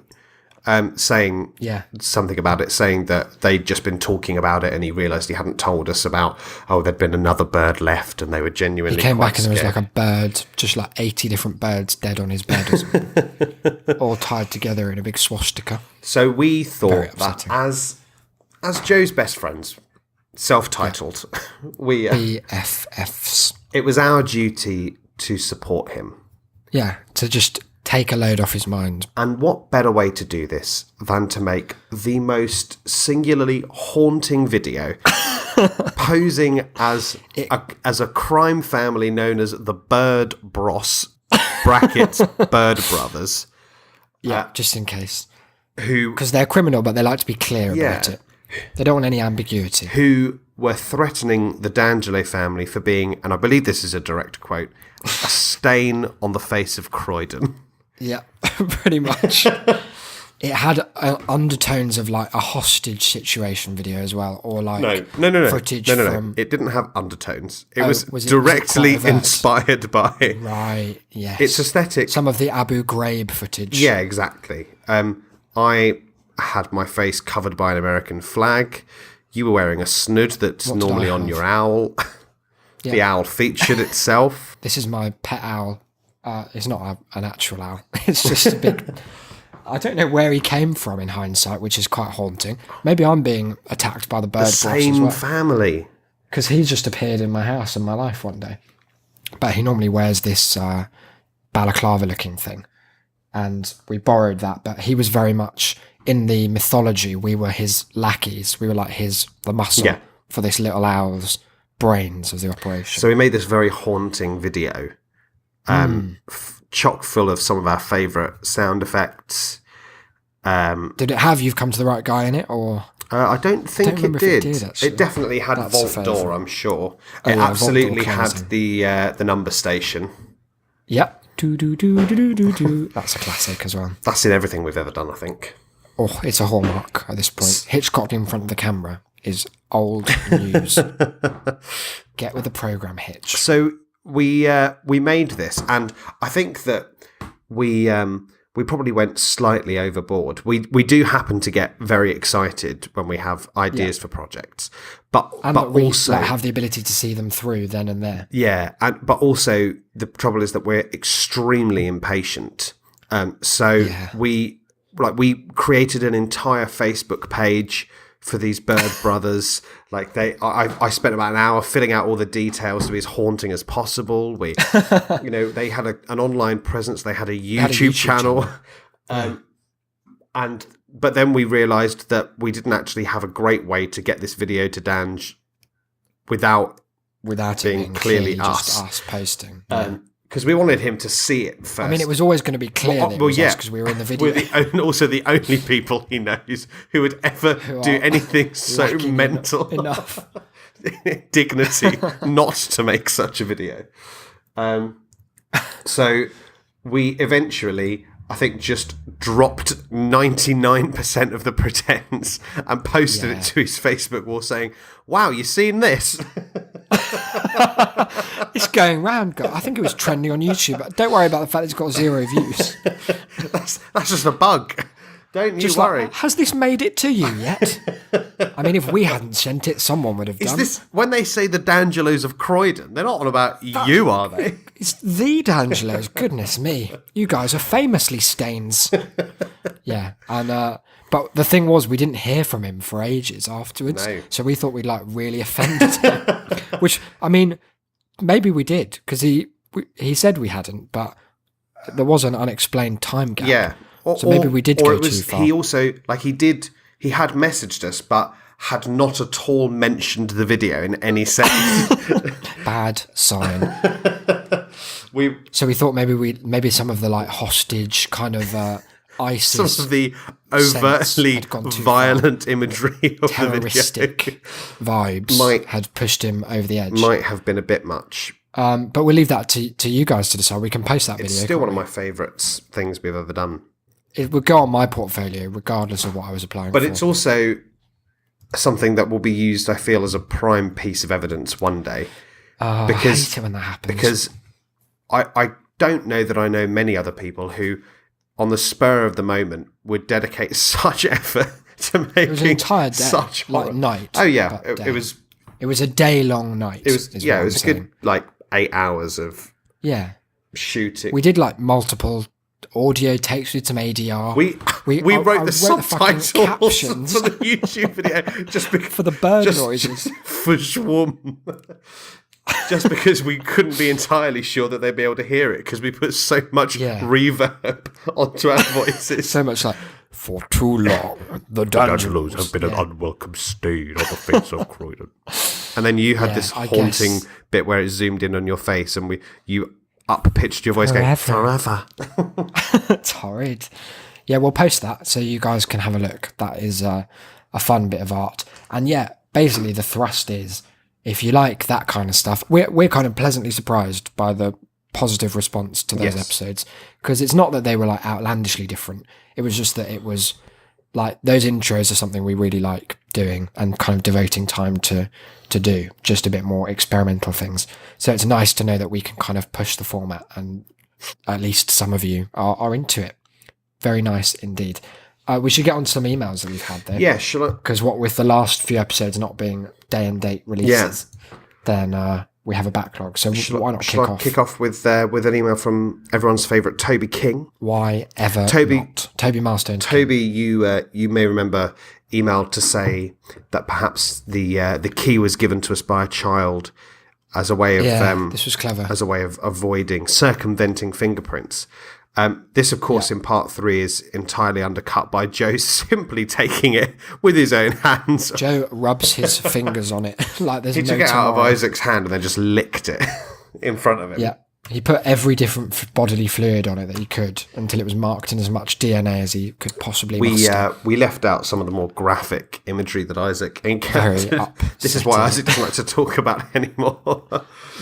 Speaker 3: Saying
Speaker 2: Yeah.
Speaker 3: something about it, saying that they'd just been talking about it and he realised he hadn't told us about, there'd been another bird left and they were genuinely
Speaker 2: He came
Speaker 3: quite
Speaker 2: back and there was
Speaker 3: scared.
Speaker 2: like a bird, just like 80 different birds dead on his bed, or something, all tied together in a big swastika.
Speaker 3: So we
Speaker 2: Very
Speaker 3: thought that
Speaker 2: upsetting.
Speaker 3: as Joe's best friends, self-titled, we
Speaker 2: BFFs.
Speaker 3: it was our duty to support him.
Speaker 2: Yeah, to just take a load off his mind.
Speaker 3: And what better way to do this than to make the most singularly haunting video posing as a crime family known as the Bird Bros brackets Bird Brothers,
Speaker 2: Yeah, just in case.
Speaker 3: who
Speaker 2: Because they're criminal, but they like to be clear about
Speaker 3: Yeah.
Speaker 2: it. They don't want any ambiguity.
Speaker 3: who were threatening the D'Angelo family for being, and I believe this is a direct quote, a stain on the face of Croydon.
Speaker 2: Yeah, pretty much. It had undertones of like a hostage situation video as well, or like
Speaker 3: No.
Speaker 2: footage
Speaker 3: No.
Speaker 2: from...
Speaker 3: It didn't have undertones. It
Speaker 2: Oh,
Speaker 3: was
Speaker 2: was it
Speaker 3: directly
Speaker 2: quite overt?
Speaker 3: inspired by
Speaker 2: Right, yes.
Speaker 3: its aesthetic.
Speaker 2: Some of the Abu Ghraib footage.
Speaker 3: Yeah, exactly. I had my face covered by an American flag. You were wearing a snood that's
Speaker 2: What did
Speaker 3: normally
Speaker 2: I
Speaker 3: on
Speaker 2: have?
Speaker 3: your owl. The
Speaker 2: Yeah.
Speaker 3: owl featured itself.
Speaker 2: This is my pet owl. It's not an actual owl. It's just a big... I don't know where he came from in hindsight, which is quite haunting. Maybe I'm being attacked by the bird boss as
Speaker 3: Same
Speaker 2: well.
Speaker 3: family.
Speaker 2: Because he just appeared in my house in my life one day. But he normally wears this balaclava-looking thing. And we borrowed that, but he was very much in the mythology. We were his lackeys. We were like the muscle
Speaker 3: Yeah.
Speaker 2: for this little owl's brains of the operation.
Speaker 3: So we made this very haunting video, chock full of some of our favourite sound effects.
Speaker 2: Did it have "You've Come to the Right Guy" in it, or
Speaker 3: I don't think
Speaker 2: remember
Speaker 3: it
Speaker 2: if it
Speaker 3: did.
Speaker 2: did, actually.
Speaker 3: It definitely had
Speaker 2: That's a
Speaker 3: Vault Door,
Speaker 2: favourite.
Speaker 3: I'm sure.
Speaker 2: Oh,
Speaker 3: It
Speaker 2: yeah,
Speaker 3: absolutely
Speaker 2: Vault Door closing.
Speaker 3: had the number station.
Speaker 2: yep, do do do do do do do. That's a classic as well.
Speaker 3: That's in everything we've ever done, I think.
Speaker 2: Oh, it's a hallmark at this point. Hitchcock in front of the camera is old news. Get with the program, Hitch.
Speaker 3: So we made this, and I think that we we probably went slightly overboard. We do happen to get very excited when we have ideas for projects, but
Speaker 2: that we
Speaker 3: also
Speaker 2: have the ability to see them through then and there.
Speaker 3: yeah, but also the trouble is that we're extremely impatient. So we created an entire Facebook page for these Bird brothers. Like I spent about an hour filling out all the details to be as haunting as possible. We, they had an online presence. They had a YouTube channel. But then we realised that we didn't actually have a great way to get this video to Danj without
Speaker 2: it
Speaker 3: being clearly
Speaker 2: just us posting.
Speaker 3: Because we wanted him to see it first.
Speaker 2: I mean, it was always going to be clear that it was us because we were in the video.
Speaker 3: We're also the only people he knows who would ever do anything so mental
Speaker 2: enough
Speaker 3: dignity not to make such a video. So we eventually, I think, just dropped 99% of the pretense and posted it to his Facebook wall saying, "Wow, you seen this?"
Speaker 2: It's going round. I think it was trending on YouTube. But don't worry about the fact that it's got 0 views.
Speaker 3: That's just a bug. Don't you worry.
Speaker 2: Has this made it to you yet? I mean, if we hadn't sent it, someone would have done.
Speaker 3: Is this when they say the D'Angelos of Croydon? They're not on about you, are they?
Speaker 2: It's the D'Angelos. Goodness me, you guys are famously stains. Yeah, and but the thing was, we didn't hear from him for ages afterwards.
Speaker 3: No.
Speaker 2: So we thought we'd really offended him. Which, I mean, maybe we did because he said we hadn't, but there was an unexplained time gap.
Speaker 3: Yeah.
Speaker 2: So maybe we did go too far.
Speaker 3: He also, he had messaged us, but had not at all mentioned the video in any sense.
Speaker 2: Bad sign. So we thought maybe some of the hostage kind of ISIS,
Speaker 3: some of the overtly violent imagery of
Speaker 2: terroristic
Speaker 3: the
Speaker 2: vibes had pushed him over the edge.
Speaker 3: Might have been a bit much.
Speaker 2: But we'll leave that to you guys to decide. We can post that video.
Speaker 3: It's still one of my favourite things we've ever done.
Speaker 2: It would go on my portfolio regardless of what I was applying
Speaker 3: for.
Speaker 2: But
Speaker 3: it's also something that will be used, I feel, as a prime piece of evidence one day.
Speaker 2: I hate it when that happens.
Speaker 3: Because I don't know that I know many other people who, on the spur of the moment, would dedicate such effort to making
Speaker 2: it was an entire day,
Speaker 3: such
Speaker 2: night.
Speaker 3: Oh yeah, it was.
Speaker 2: It was a day-long night.
Speaker 3: It was it was a good 8 hours of shooting.
Speaker 2: We did multiple audio takes with some ADR.
Speaker 3: We wrote the subtitles
Speaker 2: captions
Speaker 3: for the YouTube video just
Speaker 2: for the bird noises
Speaker 3: for Schwum. Just because we couldn't be entirely sure that they'd be able to hear it because we put so much reverb onto our voices.
Speaker 2: So much for too long, the D'Angelos
Speaker 3: have been an unwelcome stain on the face of Croydon. And then you had this haunting bit where it zoomed in on your face and you up-pitched your voice going, "Forever."
Speaker 2: It's horrid. Yeah, we'll post that so you guys can have a look. That is a fun bit of art. And basically the thrust is, if you like that kind of stuff, we're kind of pleasantly surprised by the positive response to those episodes, because it's not that they were outlandishly different. It was just that it was those intros are something we really like doing and kind of devoting time to do, just a bit more experimental things. So it's nice to know that we can kind of push the format and at least some of you are into it. Very nice indeed. We should get on to some emails that we've had though.
Speaker 3: Yeah, shall I?
Speaker 2: Because what with the last few episodes not being day and date releases, then we have a backlog. So why not kick off?
Speaker 3: Kick off with an email from everyone's favourite Toby King.
Speaker 2: Why ever not? Toby Milestone.
Speaker 3: Toby, you may remember emailed to say that perhaps the key was given to us by a child as a way of
Speaker 2: this was clever,
Speaker 3: as a way of circumventing fingerprints. This, of course, in part 3 is entirely undercut by Joe simply taking it with his own hands.
Speaker 2: Joe rubs his fingers on it there's
Speaker 3: he
Speaker 2: no
Speaker 3: took it out of
Speaker 2: tomorrow.
Speaker 3: Isaac's hand and then just licked it in front of him.
Speaker 2: Yeah, he put every different bodily fluid on it that he could until it was marked in as much DNA as he could possibly muster.
Speaker 3: We left out some of the more graphic imagery that Isaac encountered. This is why Isaac doesn't like to talk about it anymore.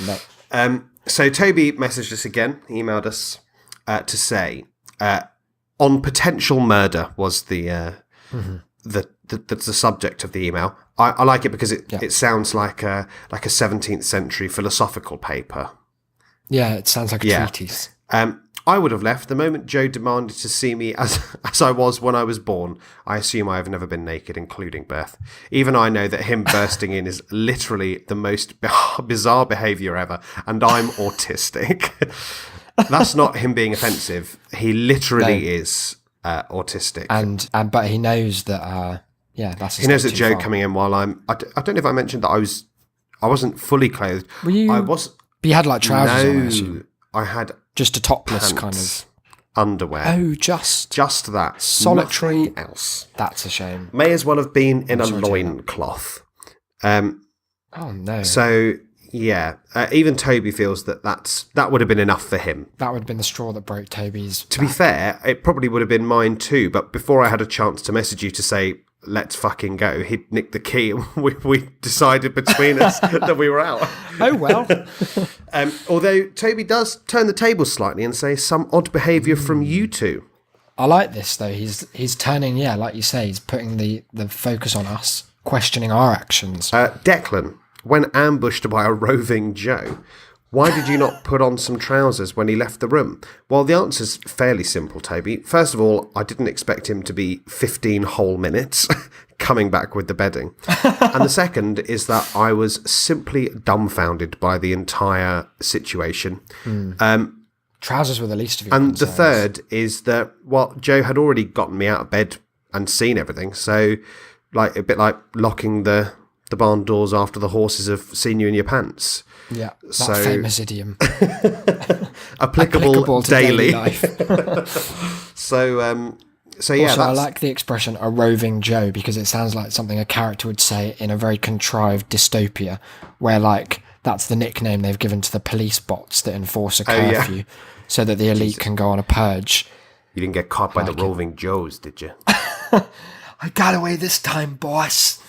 Speaker 2: No.
Speaker 3: So Toby messaged us again, emailed us to say on potential murder was the subject of the email. I like it because it sounds like a 17th century philosophical paper.
Speaker 2: Yeah, it sounds like a treatise.
Speaker 3: I would have left the moment Joe demanded to see me as I was when I was born. I assume I have never been naked, including birth. Even I know that him bursting in is literally the most bizarre behaviour ever, and I'm autistic. That's not him being offensive. He literally is autistic.
Speaker 2: And but he knows that, that's a
Speaker 3: he knows
Speaker 2: step
Speaker 3: that
Speaker 2: too
Speaker 3: Joe
Speaker 2: far.
Speaker 3: coming in while I don't know if I mentioned that I wasn't fully clothed.
Speaker 2: Were you?
Speaker 3: I was.
Speaker 2: But you had like trousers on, I assume.
Speaker 3: No, I had
Speaker 2: Just a topless
Speaker 3: pants,
Speaker 2: kind of.
Speaker 3: underwear.
Speaker 2: Oh, just
Speaker 3: That.
Speaker 2: solitary.
Speaker 3: Nothing else.
Speaker 2: That's a shame.
Speaker 3: May as well have been in a
Speaker 2: sorry to hear that.
Speaker 3: loincloth.
Speaker 2: Oh no.
Speaker 3: So yeah, even Toby feels that would have been enough for him.
Speaker 2: That would have been the straw that broke Toby's.
Speaker 3: To be fair, it probably would have been mine too. But before I had a chance to message you to say let's fucking go, he'd nicked the key, and we decided between us that we were out.
Speaker 2: Oh well.
Speaker 3: Although Toby does turn the tables slightly and say some odd behaviour from you two.
Speaker 2: I like this though. He's turning, like you say, he's putting the focus on us, questioning our actions.
Speaker 3: Declan, when ambushed by a roving Joe, why did you not put on some trousers when he left the room? Well, the answer's fairly simple, Toby. First of all, I didn't expect him to be 15 whole minutes coming back with the bedding. And the second is that I was simply dumbfounded by the entire situation.
Speaker 2: Trousers were the least of your
Speaker 3: And the
Speaker 2: concerns.
Speaker 3: third is that, Joe had already gotten me out of bed and seen everything. So, like, a bit like locking the barn doors after the horses have seen you in your pants.
Speaker 2: Yeah, that
Speaker 3: So-
Speaker 2: famous idiom.
Speaker 3: Applicable
Speaker 2: to
Speaker 3: daily.
Speaker 2: life.
Speaker 3: So yeah,
Speaker 2: Also, I
Speaker 3: that's,
Speaker 2: like the expression "a roving Joe" because it sounds like something a character would say in a very contrived dystopia, where like that's the nickname they've given to the police bots that enforce a
Speaker 3: yeah.
Speaker 2: curfew, so that the elite can go on a purge.
Speaker 3: you didn't get caught by the roving Joes, did you?
Speaker 2: I got away this time, boss.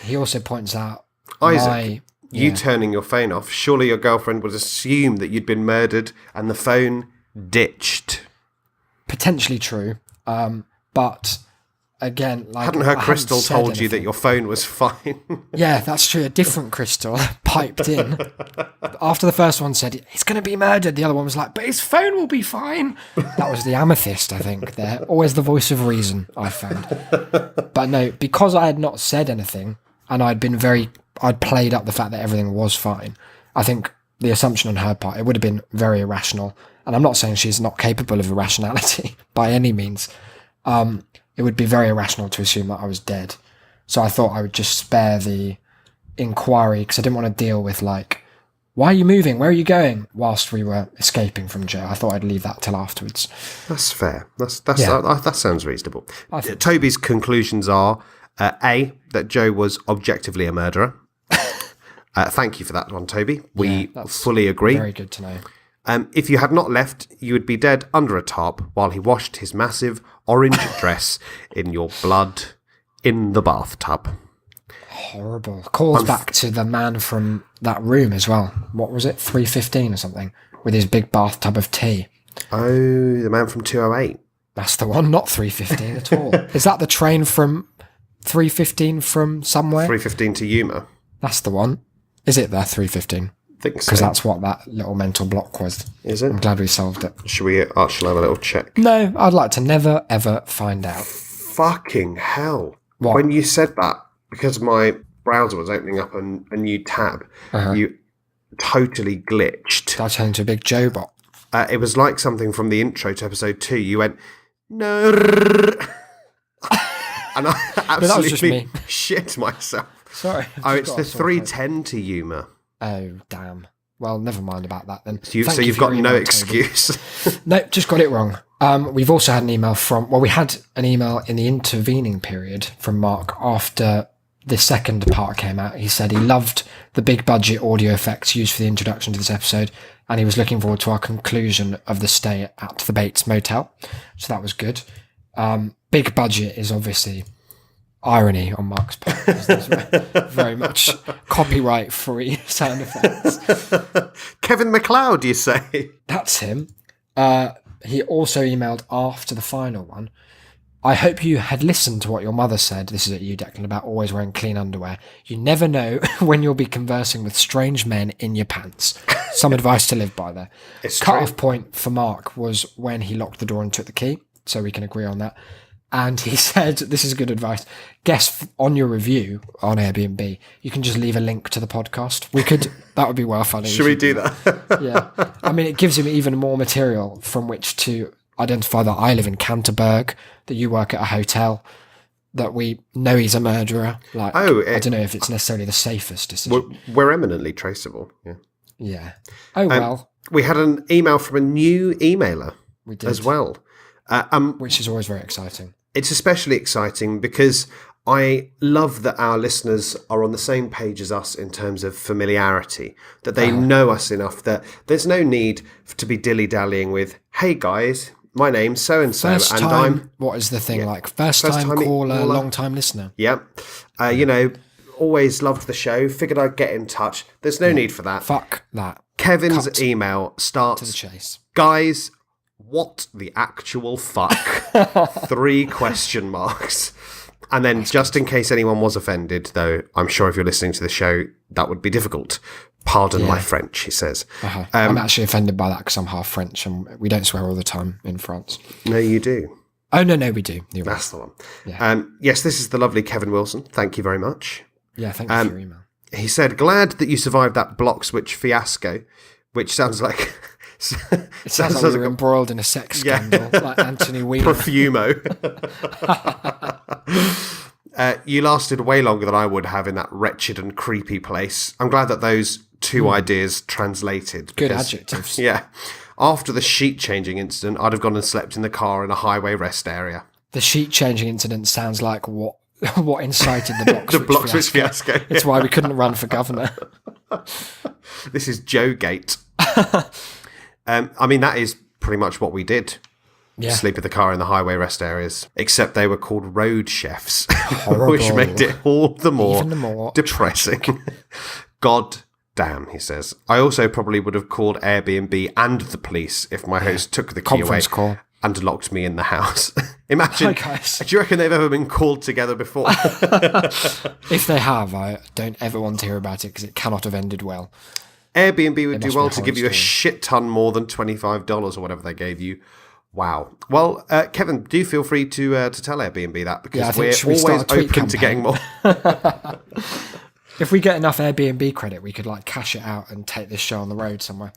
Speaker 2: He also points out
Speaker 3: Isaac, you turning your phone off, surely your girlfriend would assume that you'd been murdered and the phone ditched.
Speaker 2: potentially true, but again, like
Speaker 3: Hadn't her
Speaker 2: I
Speaker 3: crystal
Speaker 2: said
Speaker 3: told you that
Speaker 2: anything.
Speaker 3: your phone was fine?
Speaker 2: Yeah, that's true. A different crystal piped in. After the first one said, he's going to be murdered, the other one was like, but his phone will be fine. That was the amethyst, I think, there. Always the voice of reason, I found. But no, because I had not said anything, and I'd played up the fact that everything was fine, I think the assumption on her part, it would have been very irrational. And I'm not saying she's not capable of irrationality by any means. It would be very irrational to assume that I was dead. So I thought I would just spare the inquiry because I didn't want to deal with like, why are you moving? Where are you going? Whilst we were escaping from Joe. I thought I'd leave that till afterwards.
Speaker 3: That's fair.
Speaker 2: Yeah.
Speaker 3: That sounds reasonable.
Speaker 2: I think-
Speaker 3: Toby's conclusions are A, that Joe was objectively a murderer. Thank you for that one, Toby. We
Speaker 2: that's
Speaker 3: fully agree.
Speaker 2: Very good to know.
Speaker 3: If you had not left, you would be dead under a tarp while he washed his massive orange dress in your blood in the bathtub.
Speaker 2: Horrible. Calls back to the man from that room as well. What was it? 315 or something? With his big bathtub of tea.
Speaker 3: Oh, the man from 208.
Speaker 2: That's the one, not 315 at all. Is that the train from 315 from somewhere?
Speaker 3: 315 to Yuma.
Speaker 2: That's the one. Is it there, 315?
Speaker 3: I think so.
Speaker 2: Because that's what that little mental block was.
Speaker 3: Is it?
Speaker 2: I'm glad we solved it.
Speaker 3: Shall we shall I have a little check?
Speaker 2: No, I'd like to never, ever find out.
Speaker 3: Fucking hell.
Speaker 2: What?
Speaker 3: When you said that, because my browser was opening up a new tab, you totally glitched.
Speaker 2: Did I turn into a big Joe bot?
Speaker 3: It was like something from the intro to episode 2. You went, no. And I
Speaker 2: that was just
Speaker 3: absolutely
Speaker 2: me.
Speaker 3: shit myself.
Speaker 2: Sorry.
Speaker 3: Oh, it's the 310 to Yuma.
Speaker 2: Oh, damn. Well, never mind about that then.
Speaker 3: So,
Speaker 2: Thank you
Speaker 3: you've
Speaker 2: for
Speaker 3: got
Speaker 2: your
Speaker 3: no
Speaker 2: email, Toby.
Speaker 3: excuse.
Speaker 2: No, just got it wrong. We've also had an email we had an email in the intervening period from Mark after the second part came out. He said he loved the big budget audio effects used for the introduction to this episode, and he was looking forward to our conclusion of the stay at the Bates Motel. So that was good. Big budget is obviously irony on Mark's part. Because there's very much copyright free sound effects.
Speaker 3: Kevin McLeod, you say?
Speaker 2: That's him. He also emailed after the final one I hope you had listened to what your mother said, this is at you, Declan, about always wearing clean underwear. You never know when you'll be conversing with strange men in your pants. Some advice to live by there.
Speaker 3: It's
Speaker 2: Cut-off
Speaker 3: true.
Speaker 2: point for Mark was when he locked the door and took the key, so we can agree on that. And he said, this is good advice, guess on your review on Airbnb, you can just leave a link to the podcast. That would be well funny.
Speaker 3: Should we do that?
Speaker 2: Yeah. I mean, it gives him even more material from which to identify that I live in Canterbury, that you work at a hotel, that we know he's a murderer. Like, I don't know if it's necessarily the safest decision.
Speaker 3: We're eminently traceable. Yeah.
Speaker 2: Yeah. Oh, well.
Speaker 3: We had an email from a new emailer
Speaker 2: We did.
Speaker 3: as well.
Speaker 2: Which is always very exciting.
Speaker 3: It's especially exciting because I love that our listeners are on the same page as us in terms of familiarity, that they know us enough that there's no need to be dilly-dallying with, hey guys, my name's so-and-so,
Speaker 2: First
Speaker 3: and
Speaker 2: time,
Speaker 3: I'm...
Speaker 2: what is the thing like? First time caller, long time listener.
Speaker 3: Yep. Always loved the show, figured I'd get in touch. There's no need for that.
Speaker 2: Fuck that.
Speaker 3: Kevin's
Speaker 2: Cut
Speaker 3: email
Speaker 2: to the
Speaker 3: starts,
Speaker 2: chase.
Speaker 3: guys, what the actual fuck? 3 question marks. And then, just in case anyone was offended, though, I'm sure if you're listening to the show, that would be difficult. Pardon my French, he says.
Speaker 2: I'm actually offended by that because I'm half French and we don't swear all the time in France.
Speaker 3: No, you do.
Speaker 2: Oh, no, we do. You're right.
Speaker 3: That's the one.
Speaker 2: Yeah.
Speaker 3: Yes, this is the lovely Kevin Wilson. Thank you very much.
Speaker 2: Yeah, thank you for your email.
Speaker 3: He said, glad that you survived that block switch fiasco, which sounds like...
Speaker 2: It sounds like we were embroiled in a sex scandal, like Anthony Weiner.
Speaker 3: Profumo. You lasted way longer than I would have in that wretched and creepy place. I'm glad that those 2 ideas translated.
Speaker 2: Good
Speaker 3: because-
Speaker 2: adjectives.
Speaker 3: Yeah. After the sheet changing incident, I'd have gone and slept in the car in a highway rest area.
Speaker 2: The sheet changing incident sounds like what incited the block
Speaker 3: The
Speaker 2: switch
Speaker 3: block switch
Speaker 2: fiasco.
Speaker 3: fiasco.
Speaker 2: It's why we couldn't run for governor.
Speaker 3: This is Joe Gate. I mean, that is pretty much what we did.
Speaker 2: Yeah.
Speaker 3: Sleep in the car in the highway rest areas, except they were called road chefs, which
Speaker 2: Horrible.
Speaker 3: made it all the
Speaker 2: Even more
Speaker 3: more depressing. God damn, he says. I also probably would have called Airbnb and the police if my host took the key away
Speaker 2: Conference call.
Speaker 3: and locked me in the house. Imagine,
Speaker 2: Hi, guys.
Speaker 3: do you reckon they've ever been called together before?
Speaker 2: If they have, I don't ever want to hear about it because it cannot have ended well.
Speaker 3: Airbnb would do
Speaker 2: must
Speaker 3: well
Speaker 2: be a
Speaker 3: to give you a
Speaker 2: horror story.
Speaker 3: shit ton more than $25 or whatever they gave you. Wow. Well, Kevin, do feel free to tell Airbnb that because
Speaker 2: Yeah, I think
Speaker 3: we're
Speaker 2: should we
Speaker 3: always
Speaker 2: start a tweet
Speaker 3: open to getting more.
Speaker 2: If we get enough Airbnb credit, we could like cash it out and take this show on the road somewhere,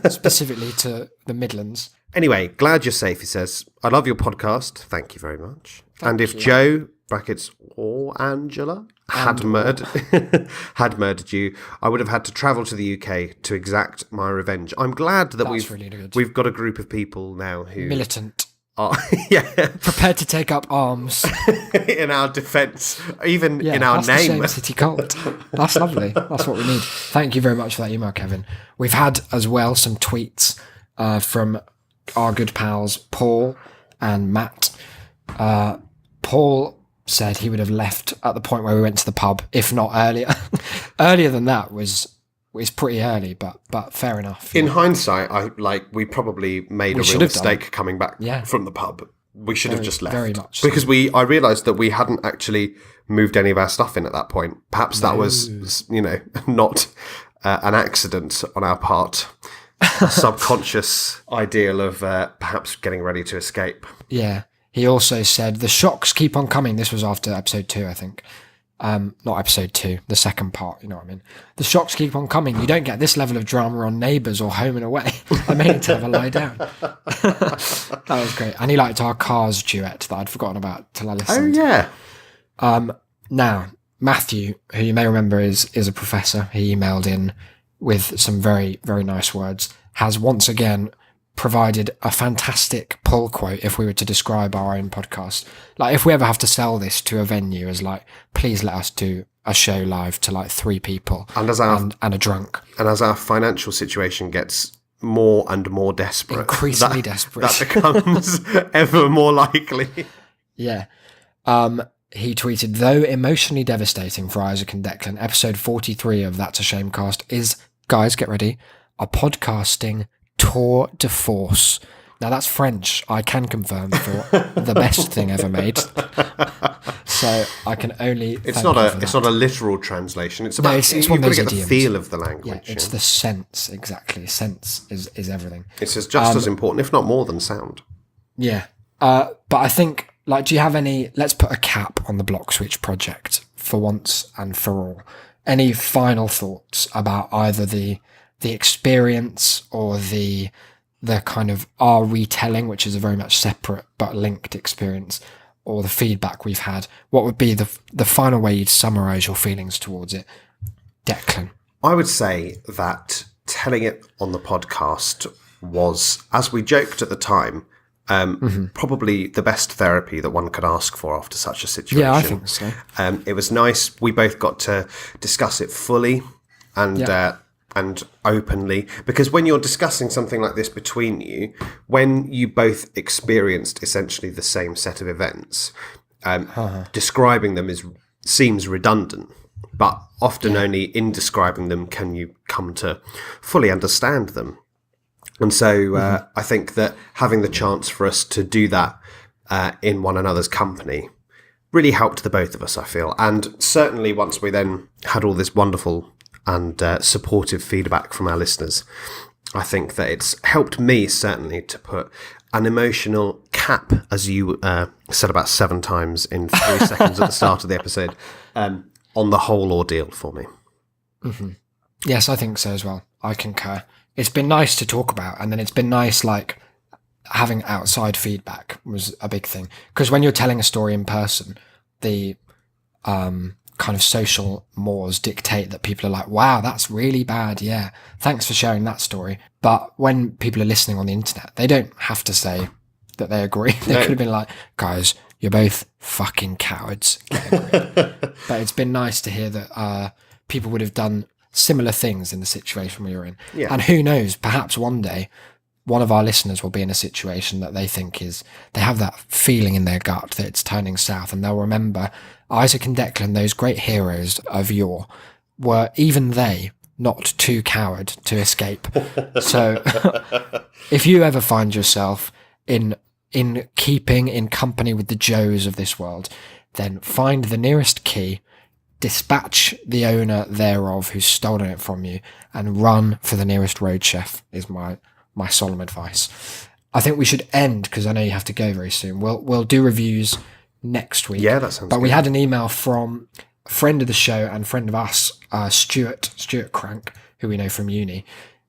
Speaker 2: specifically to the Midlands.
Speaker 3: Anyway, glad you're safe, he says. I love your podcast. Thank you very much. And if Joe, brackets, or Angela, had murdered you, I would have had to travel to the UK to exact my revenge. I'm glad that
Speaker 2: That's really good.
Speaker 3: we've got a group of people now who
Speaker 2: Militant,
Speaker 3: are
Speaker 2: prepared to take up arms.
Speaker 3: in our defence, even
Speaker 2: Yeah,
Speaker 3: in our
Speaker 2: that's the
Speaker 3: name.
Speaker 2: Shame City Cult. That's lovely. That's what we need. Thank you very much for that email, Kevin. We've had as well some tweets from our good pals Paul and Matt. Paul said he would have left at the point where we went to the pub, if not earlier. Earlier than that was pretty early, but fair enough.
Speaker 3: In hindsight, we probably made a
Speaker 2: should
Speaker 3: real
Speaker 2: have done.
Speaker 3: mistake coming back
Speaker 2: Yeah.
Speaker 3: from the pub. We should have just left.
Speaker 2: very much so.
Speaker 3: Because I realised that we hadn't actually moved any of our stuff in at that point. Perhaps that was, not an accident on our part. A subconscious ideal of perhaps getting ready to escape.
Speaker 2: Yeah. He also said, the shocks keep on coming. This was after episode 2, I think. Not episode 2, the second part, you know what I mean? The shocks keep on coming. You don't get this level of drama on Neighbours or Home and Away. I may need to have a lie down. That was great. And he liked our Cars duet that I'd forgotten about till I listened.
Speaker 3: yeah.
Speaker 2: Now, Matthew, who you may remember is a professor, he emailed in with some very, very nice words, has once again provided a fantastic pull quote if we were to describe our own podcast. Like, if we ever have to sell this to a venue as like, please let us do a show live to like 3 people
Speaker 3: And as
Speaker 2: and a drunk.
Speaker 3: And as our financial situation gets more and more desperate,
Speaker 2: Increasingly desperate.
Speaker 3: that becomes ever more likely.
Speaker 2: Yeah. He tweeted, though emotionally devastating for Isaac and Declan, episode 43 of That's a Shamecast is, guys, get ready, a podcasting tour de force. Now that's French, I can confirm, for the best thing ever made. So I can only.
Speaker 3: It's not a literal translation. It's about
Speaker 2: it's
Speaker 3: you've
Speaker 2: one of
Speaker 3: got to
Speaker 2: those
Speaker 3: get the
Speaker 2: idioms.
Speaker 3: feel of the
Speaker 2: Yeah,
Speaker 3: language.
Speaker 2: it's the sense, exactly. Sense is everything.
Speaker 3: It's just as important, if not more, than sound.
Speaker 2: Yeah. But I think, like, do you have any, let's put a cap on the Block Switch project for once and for all. Any final thoughts about either the experience or the kind of our retelling, which is a very much separate but linked experience, or the feedback we've had? What would be the final way you'd summarize your feelings towards it, Declan?
Speaker 3: I would say that telling it on the podcast was, as we joked at the time, probably the best therapy that one could ask for after such a situation.
Speaker 2: Yeah, I think so.
Speaker 3: It was nice. We both got to discuss it fully and openly, because when you're discussing something like this between you, when you both experienced essentially the same set of events, describing them seems redundant. But often only in describing them can you come to fully understand them. And so I think that having the chance for us to do that in one another's company really helped the both of us, I feel. And certainly once we then had all this wonderful and supportive feedback from our listeners, I think that it's helped me certainly to put an emotional cap, as you said about 7 times in 3 seconds at the start of the episode, on the whole ordeal for me.
Speaker 2: Yes, I think so as well. I concur. It's been nice to talk about, and then it's been nice, like, having outside feedback was a big thing. Because when you're telling a story in person, the kind of social mores dictate that people are like, wow, that's really bad. Yeah, thanks for sharing that story. But when people are listening on the internet, they don't have to say that they agree. They could have been like, guys, you're both fucking cowards. Get a grip. But it's been nice to hear that people would have done similar things in the situation we were in.
Speaker 3: Yeah.
Speaker 2: And who knows, perhaps one day one of our listeners will be in a situation that they think they have that feeling in their gut that it's turning south, and they'll remember Isaac and Declan, those great heroes of yore, were even they not too coward to escape. So if you ever find yourself in company with the Joes of this world, then find the nearest key, dispatch the owner thereof who's stolen it from you, and run for the nearest road chef is my solemn advice. I think we should end, because I know you have to go very soon. We'll do reviews next week.
Speaker 3: Yeah, that sounds
Speaker 2: But
Speaker 3: good.
Speaker 2: we had an email from a friend of the show and friend of us, Stuart Crank, who we know from uni,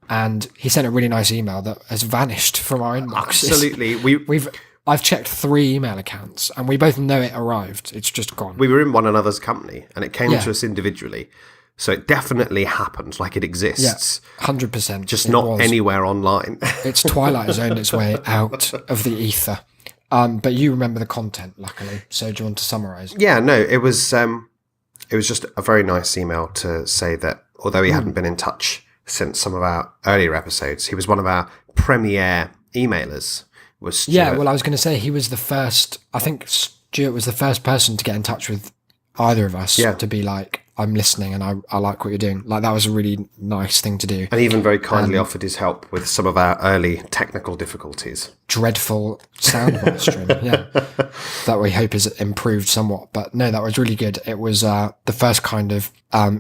Speaker 2: and he sent a really nice email that has vanished from our inboxes.
Speaker 3: Absolutely.
Speaker 2: I've checked 3 email accounts, and we both know it arrived. It's just gone.
Speaker 3: We were in one another's company, and it came
Speaker 2: Yeah.
Speaker 3: to us individually. So it definitely happened, like it exists.
Speaker 2: 100%.
Speaker 3: Just not anywhere online.
Speaker 2: It's Twilight has owned its way out of the ether. But you remember the content, luckily. So do you want to summarise?
Speaker 3: Yeah, no, it was just a very nice email to say that although he hadn't been in touch since some of our earlier episodes, he was one of our premier emailers. Was Stuart.
Speaker 2: Yeah, well, I was going to say he was the first. I think Stuart was the first person to get in touch with either of us to be like, I'm listening and I like what you're doing. Like, that was a really nice thing to do.
Speaker 3: And even very kindly offered his help with some of our early technical difficulties.
Speaker 2: Dreadful sound mastering, yeah. That we hope is improved somewhat. But no, that was really good. It was the first kind of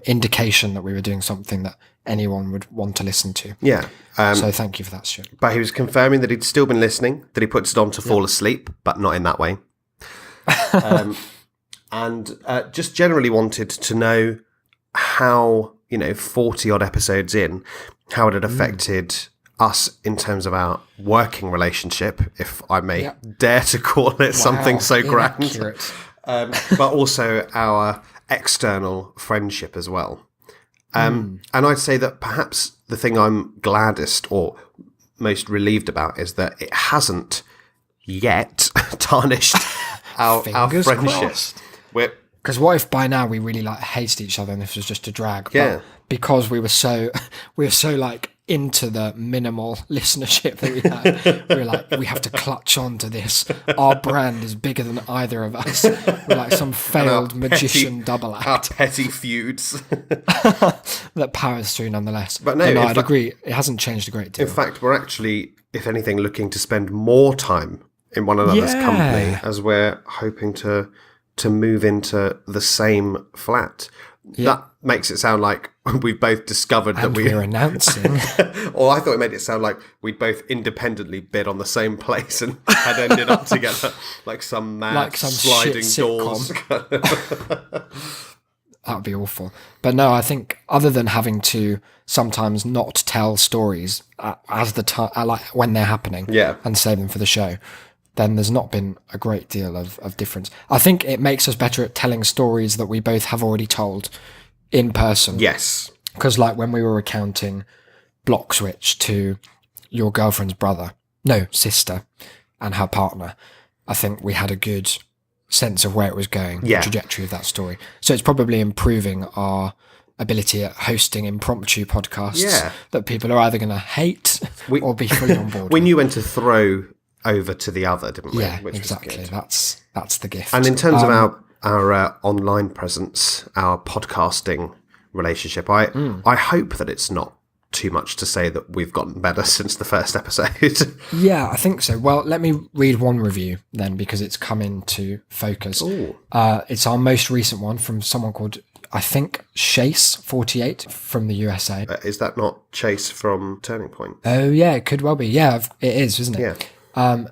Speaker 2: indication that we were doing something that anyone would want to listen to.
Speaker 3: Yeah.
Speaker 2: So thank you for that, Stuart.
Speaker 3: But he was confirming that he'd still been listening, that he puts it on to fall asleep, but not in that way. And just generally wanted to know how, 40 odd episodes in, how it had affected us in terms of our working relationship, if I may dare to call it something so grand,
Speaker 2: Inaccurate.
Speaker 3: but also our external friendship as well. And I'd say that perhaps the thing I'm gladdest or most relieved about is that it hasn't yet tarnished our
Speaker 2: Fingers
Speaker 3: friendship.
Speaker 2: crossed.
Speaker 3: We're,
Speaker 2: Because what if by now we really like hated each other and this was just a drag?
Speaker 3: Yeah.
Speaker 2: But because we were so like into the minimal listenership that we had, we were like, we have to clutch on to this. Our brand is bigger than either of us. We're like some failed magician double
Speaker 3: our
Speaker 2: act
Speaker 3: petty feuds.
Speaker 2: that powers through nonetheless.
Speaker 3: But no,
Speaker 2: And
Speaker 3: in
Speaker 2: I'd
Speaker 3: fact-
Speaker 2: agree. It hasn't changed a great deal.
Speaker 3: In fact, we're actually if anything, looking to spend more time in one another's
Speaker 2: Yeah.
Speaker 3: company as we're hoping to move into the same flat. That makes it sound like we've both discovered
Speaker 2: And
Speaker 3: that
Speaker 2: we're announcing.
Speaker 3: or I thought it made it sound like we'd both independently bid on the same place and had ended up together like some mad
Speaker 2: Like some
Speaker 3: sliding
Speaker 2: shit
Speaker 3: doors.
Speaker 2: That would be awful. But no, I think other than having to sometimes not tell stories as the time, like when they're happening,
Speaker 3: Yeah.
Speaker 2: and save them for the show, then there's not been a great deal of difference. I think it makes us better at telling stories that we both have already told in person.
Speaker 3: Yes.
Speaker 2: Because like when we were recounting Block Switch to your girlfriend's sister, and her partner, I think we had a good sense of where it was going,
Speaker 3: Yeah.
Speaker 2: the trajectory of that story. So it's probably improving our ability at hosting impromptu podcasts
Speaker 3: Yeah.
Speaker 2: that people are either going to hate or be fully on board
Speaker 3: We
Speaker 2: with.
Speaker 3: knew when to throw over to the other, didn't we?
Speaker 2: Yeah,
Speaker 3: Which was
Speaker 2: exactly.
Speaker 3: good.
Speaker 2: That's the gift.
Speaker 3: And in terms of our online presence, our podcasting relationship, I hope that it's not too much to say that we've gotten better since the first episode.
Speaker 2: Yeah, I think so. Well, let me read one review then, because it's come into focus. It's our most recent one from someone called, I think, Chase48 from the USA.
Speaker 3: Is that not Chase from Turning Point?
Speaker 2: Oh, yeah, it could well be. Yeah, it is, isn't it?
Speaker 3: Yeah.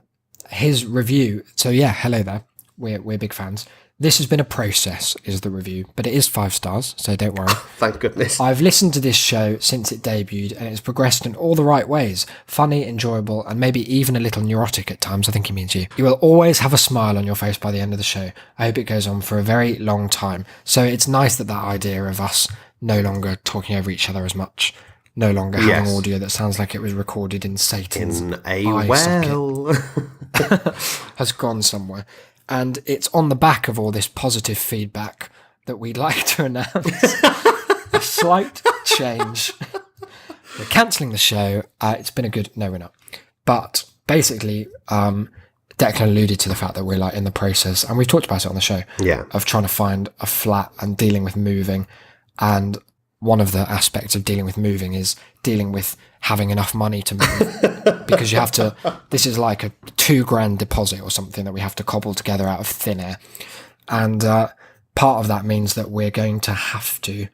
Speaker 2: His review. So, yeah, hello there. We're big fans. This has been a process, is the review, but it is 5 stars, so don't worry.
Speaker 3: Thank goodness.
Speaker 2: I've listened to this show since it debuted, and it's progressed in all the right ways. Funny, enjoyable, and maybe even a little neurotic at times. I think he means you. You will always have a smile on your face by the end of the show. I hope it goes on for a very long time. So it's nice that idea of us no longer talking over each other as much, no longer having
Speaker 3: Yes.
Speaker 2: audio that sounds like it was recorded in Satan's
Speaker 3: In a
Speaker 2: eye socket,
Speaker 3: well.
Speaker 2: has gone somewhere. And it's on the back of all this positive feedback that we'd like to announce a slight change. We're cancelling the show. It's been a good... No, we're not. But basically, Declan alluded to the fact that we're like in the process, and we've talked about it on the show,
Speaker 3: Yeah.
Speaker 2: of trying to find a flat and dealing with moving. And one of the aspects of dealing with moving is dealing with having enough money to move. Because you have to... This is like a $2,000 deposit or something that we have to cobble together out of thin air. And part of that means that we're going to have to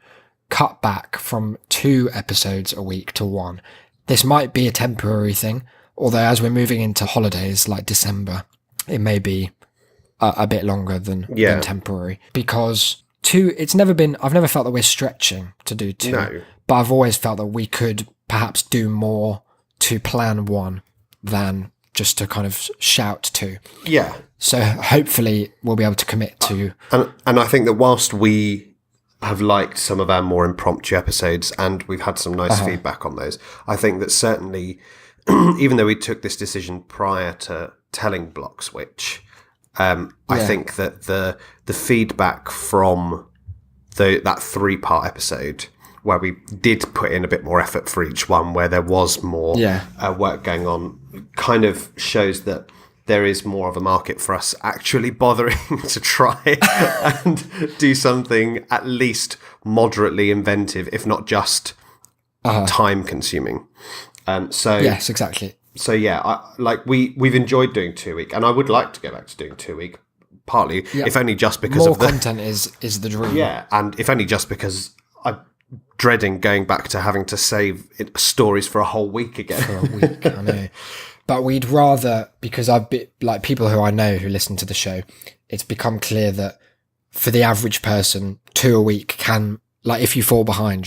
Speaker 2: cut back from 2 episodes a week to 1. This might be a temporary thing, although as we're moving into holidays like December, it may be a bit longer than temporary. Because 2, I've never felt that we're stretching to do 2,
Speaker 3: No.
Speaker 2: but I've always felt that we could perhaps do more to plan 1 than just to kind of shout 2.
Speaker 3: Yeah.
Speaker 2: So hopefully we'll be able to commit to...
Speaker 3: And I think that whilst we have liked some of our more impromptu episodes and we've had some nice feedback on those, I think that certainly, even though we took this decision prior to telling Block Switch, I think that the feedback from that 3-part episode, where we did put in a bit more effort for each one, where there was more work going on, kind of shows that there is more of a market for us actually bothering to try and do something at least moderately inventive, if not just time consuming.
Speaker 2: Yes, exactly.
Speaker 3: So yeah, we've enjoyed doing 2 week, and I would like to go back to doing 2 week, partly if only just because
Speaker 2: More
Speaker 3: of the
Speaker 2: content is the dream.
Speaker 3: yeah, and if only just because I'm dreading going back to having to save stories for a whole week again.
Speaker 2: For a week, I know. But we'd rather, because I've been, like, people who I know who listen to the show, it's become clear that for the average person, 2 a week can, like, if you fall behind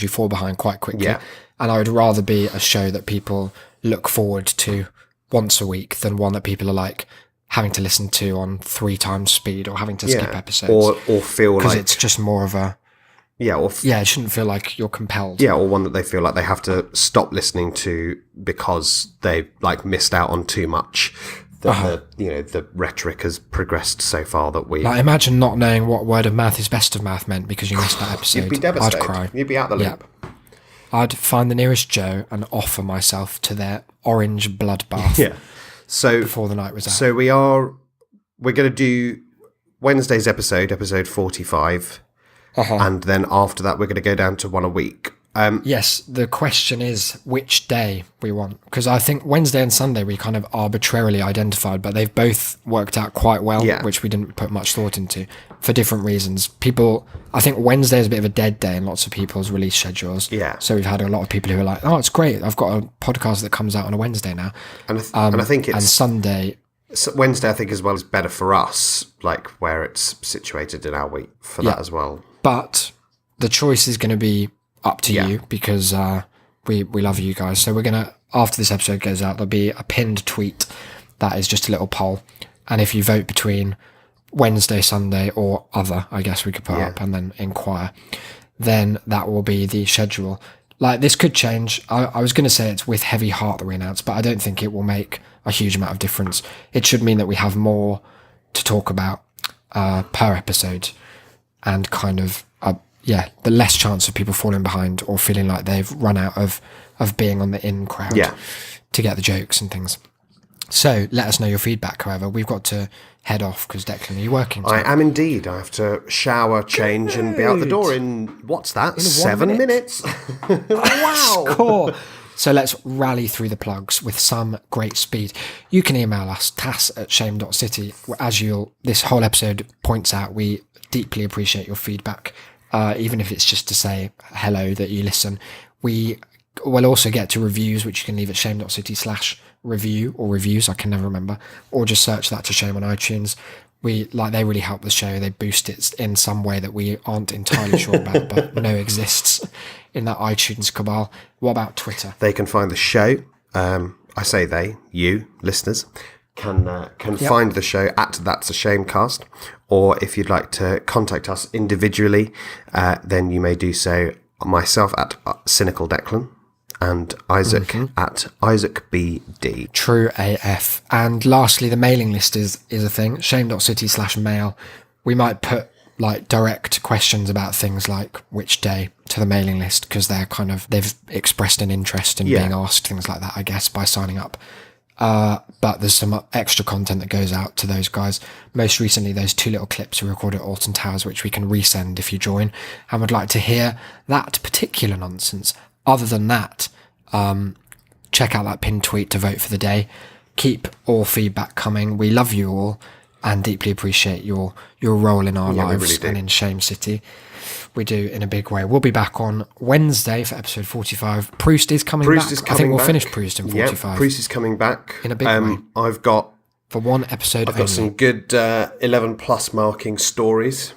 Speaker 2: quite quickly.
Speaker 3: Yeah.
Speaker 2: And I would rather be a show that people look forward to once a week than one that people are like having to listen to on 3 times speed or having to skip episodes.
Speaker 3: or feel
Speaker 2: because
Speaker 3: like
Speaker 2: it's just more of a, it shouldn't feel like you're compelled.
Speaker 3: or one that they feel like they have to stop listening to because they like missed out on too much. The rhetoric has progressed so far that we
Speaker 2: Like, imagine not knowing what word of mouth is best of math meant because you missed that episode.
Speaker 3: you'd be devastated.
Speaker 2: I'd cry.
Speaker 3: You'd be out the loop.
Speaker 2: I'd find the nearest Joe and offer myself to their orange bloodbath
Speaker 3: Yeah. So
Speaker 2: before the night was out.
Speaker 3: So we're going to do Wednesday's episode 45, and then after that we're going to go down to 1 a week.
Speaker 2: Yes, the question is which day we want, because I think Wednesday and Sunday we kind of arbitrarily identified, but they've both worked out quite well,
Speaker 3: Yeah.
Speaker 2: which we didn't put much thought into for different reasons. I think Wednesday is a bit of a dead day in lots of people's release schedules.
Speaker 3: Yeah.
Speaker 2: So we've had a lot of people who are like, oh, it's great, I've got a podcast that comes out on a Wednesday now.
Speaker 3: And I think
Speaker 2: And
Speaker 3: it's
Speaker 2: Sunday,
Speaker 3: Wednesday, I think, as well, is better for us, like where it's situated in our week for that as well.
Speaker 2: but the choice is going to be up to
Speaker 3: Yeah.
Speaker 2: you, because we love you guys. So we're going to, after this episode goes out, there'll be a pinned tweet that is just a little poll. And if you vote between Wednesday, Sunday, or other, I guess we could put up and then inquire, then that will be the schedule. Like, this could change. I was going to say it's with heavy heart that we announce, but I don't think it will make a huge amount of difference. It should mean that we have more to talk about per episode, and kind of, the less chance of people falling behind or feeling like they've run out of being on the in crowd to get the jokes and things. So let us know your feedback. However, we've got to head off because Declan, are you working today?
Speaker 3: I am indeed. I have to shower, change, and be out the door in, what's that, 7 minutes? Wow.
Speaker 2: Score. So let's rally through the plugs with some great speed. You can email us, tass@shame.city. As this whole episode points out, we deeply appreciate your feedback, even if it's just to say hello that you listen. We will also get to reviews, which you can leave at shame.city/review or reviews, I can never remember, or just search that to Shame on iTunes. They really help the show. They boost it in some way that we aren't entirely sure about, but know exists in that iTunes cabal. What about Twitter?
Speaker 3: They can find the show. I say they, you listeners, can find the show at That's a Shamecast. Or if you'd like to contact us individually, then you may do so. Myself at Cynical Declan, and Isaac at Isaac BD.
Speaker 2: True AF. And lastly, the mailing list is a thing. Shame.city/mail. We might put like direct questions about things like which day to the mailing list, because they've expressed an interest in being asked things like that, I guess, by signing up. But there's some extra content that goes out to those guys. Most recently, those 2 little clips we recorded at Alton Towers, which we can resend if you join and would like to hear that particular nonsense. Other than that, check out that pinned tweet to vote for the day. Keep all feedback coming. We love you all and deeply appreciate your role in our lives
Speaker 3: really do.
Speaker 2: and in Shame City. We do, in a big way. We'll be back on Wednesday for episode 45. Proust is coming back. I think we'll finish Proust in 45.
Speaker 3: Yeah, Proust is coming back.
Speaker 2: In a big way.
Speaker 3: I've got
Speaker 2: For one episode only.
Speaker 3: some good 11 plus marking stories.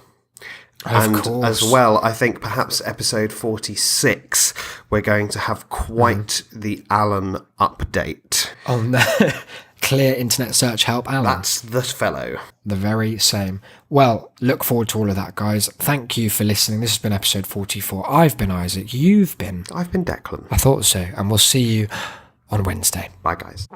Speaker 2: Of course.
Speaker 3: As well, I think perhaps episode 46, we're going to have quite the Alan update.
Speaker 2: On the clear internet search help, Alan.
Speaker 3: That's the fellow.
Speaker 2: The very same. Well, look forward to all of that, guys. Thank you for listening. This has been episode 44. I've been Isaac. You've been...
Speaker 3: I've been Declan.
Speaker 2: I thought so. And we'll see you on Wednesday.
Speaker 3: Bye, guys.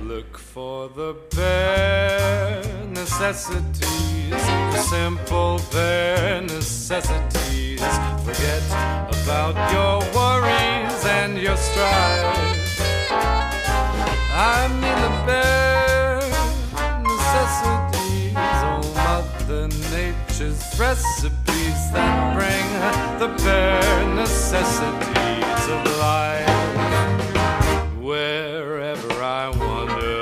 Speaker 1: Look for the bare necessities, the simple bare necessities. Forget about your worries and your strife. I mean the bare necessities, oh Mother Nature's recipes that bring the bare necessities of life. Wherever I wander,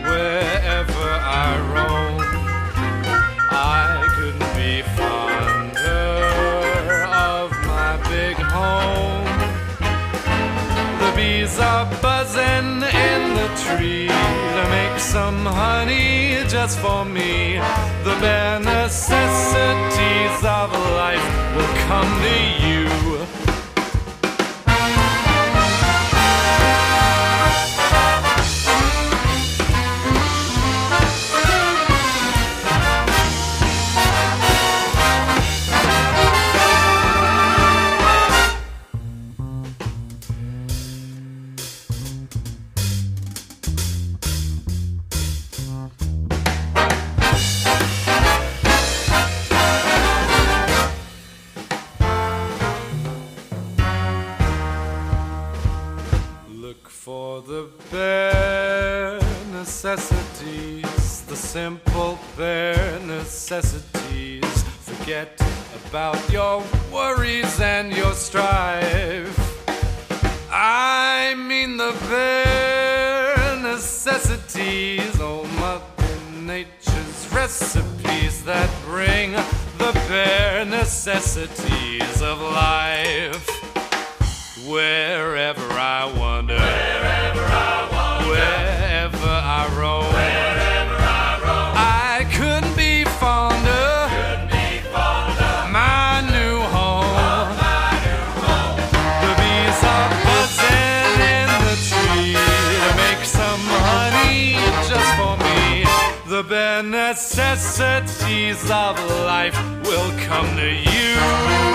Speaker 1: wherever I roam, I couldn't be fonder of my big home. The bees are buzzing in the tree to make some honey just for me. The bare necessities of life will come to you. For the bare necessities, the simple bare necessities. Forget about your worries and your strife. I mean the bare necessities, oh Mother Nature's recipes that bring the bare necessities of life. Wherever I wander, wherever I roam, I couldn't be fonder, my new home. The bees are buzzing in the tree to make some honey just for me. The bare necessities of life will come to you.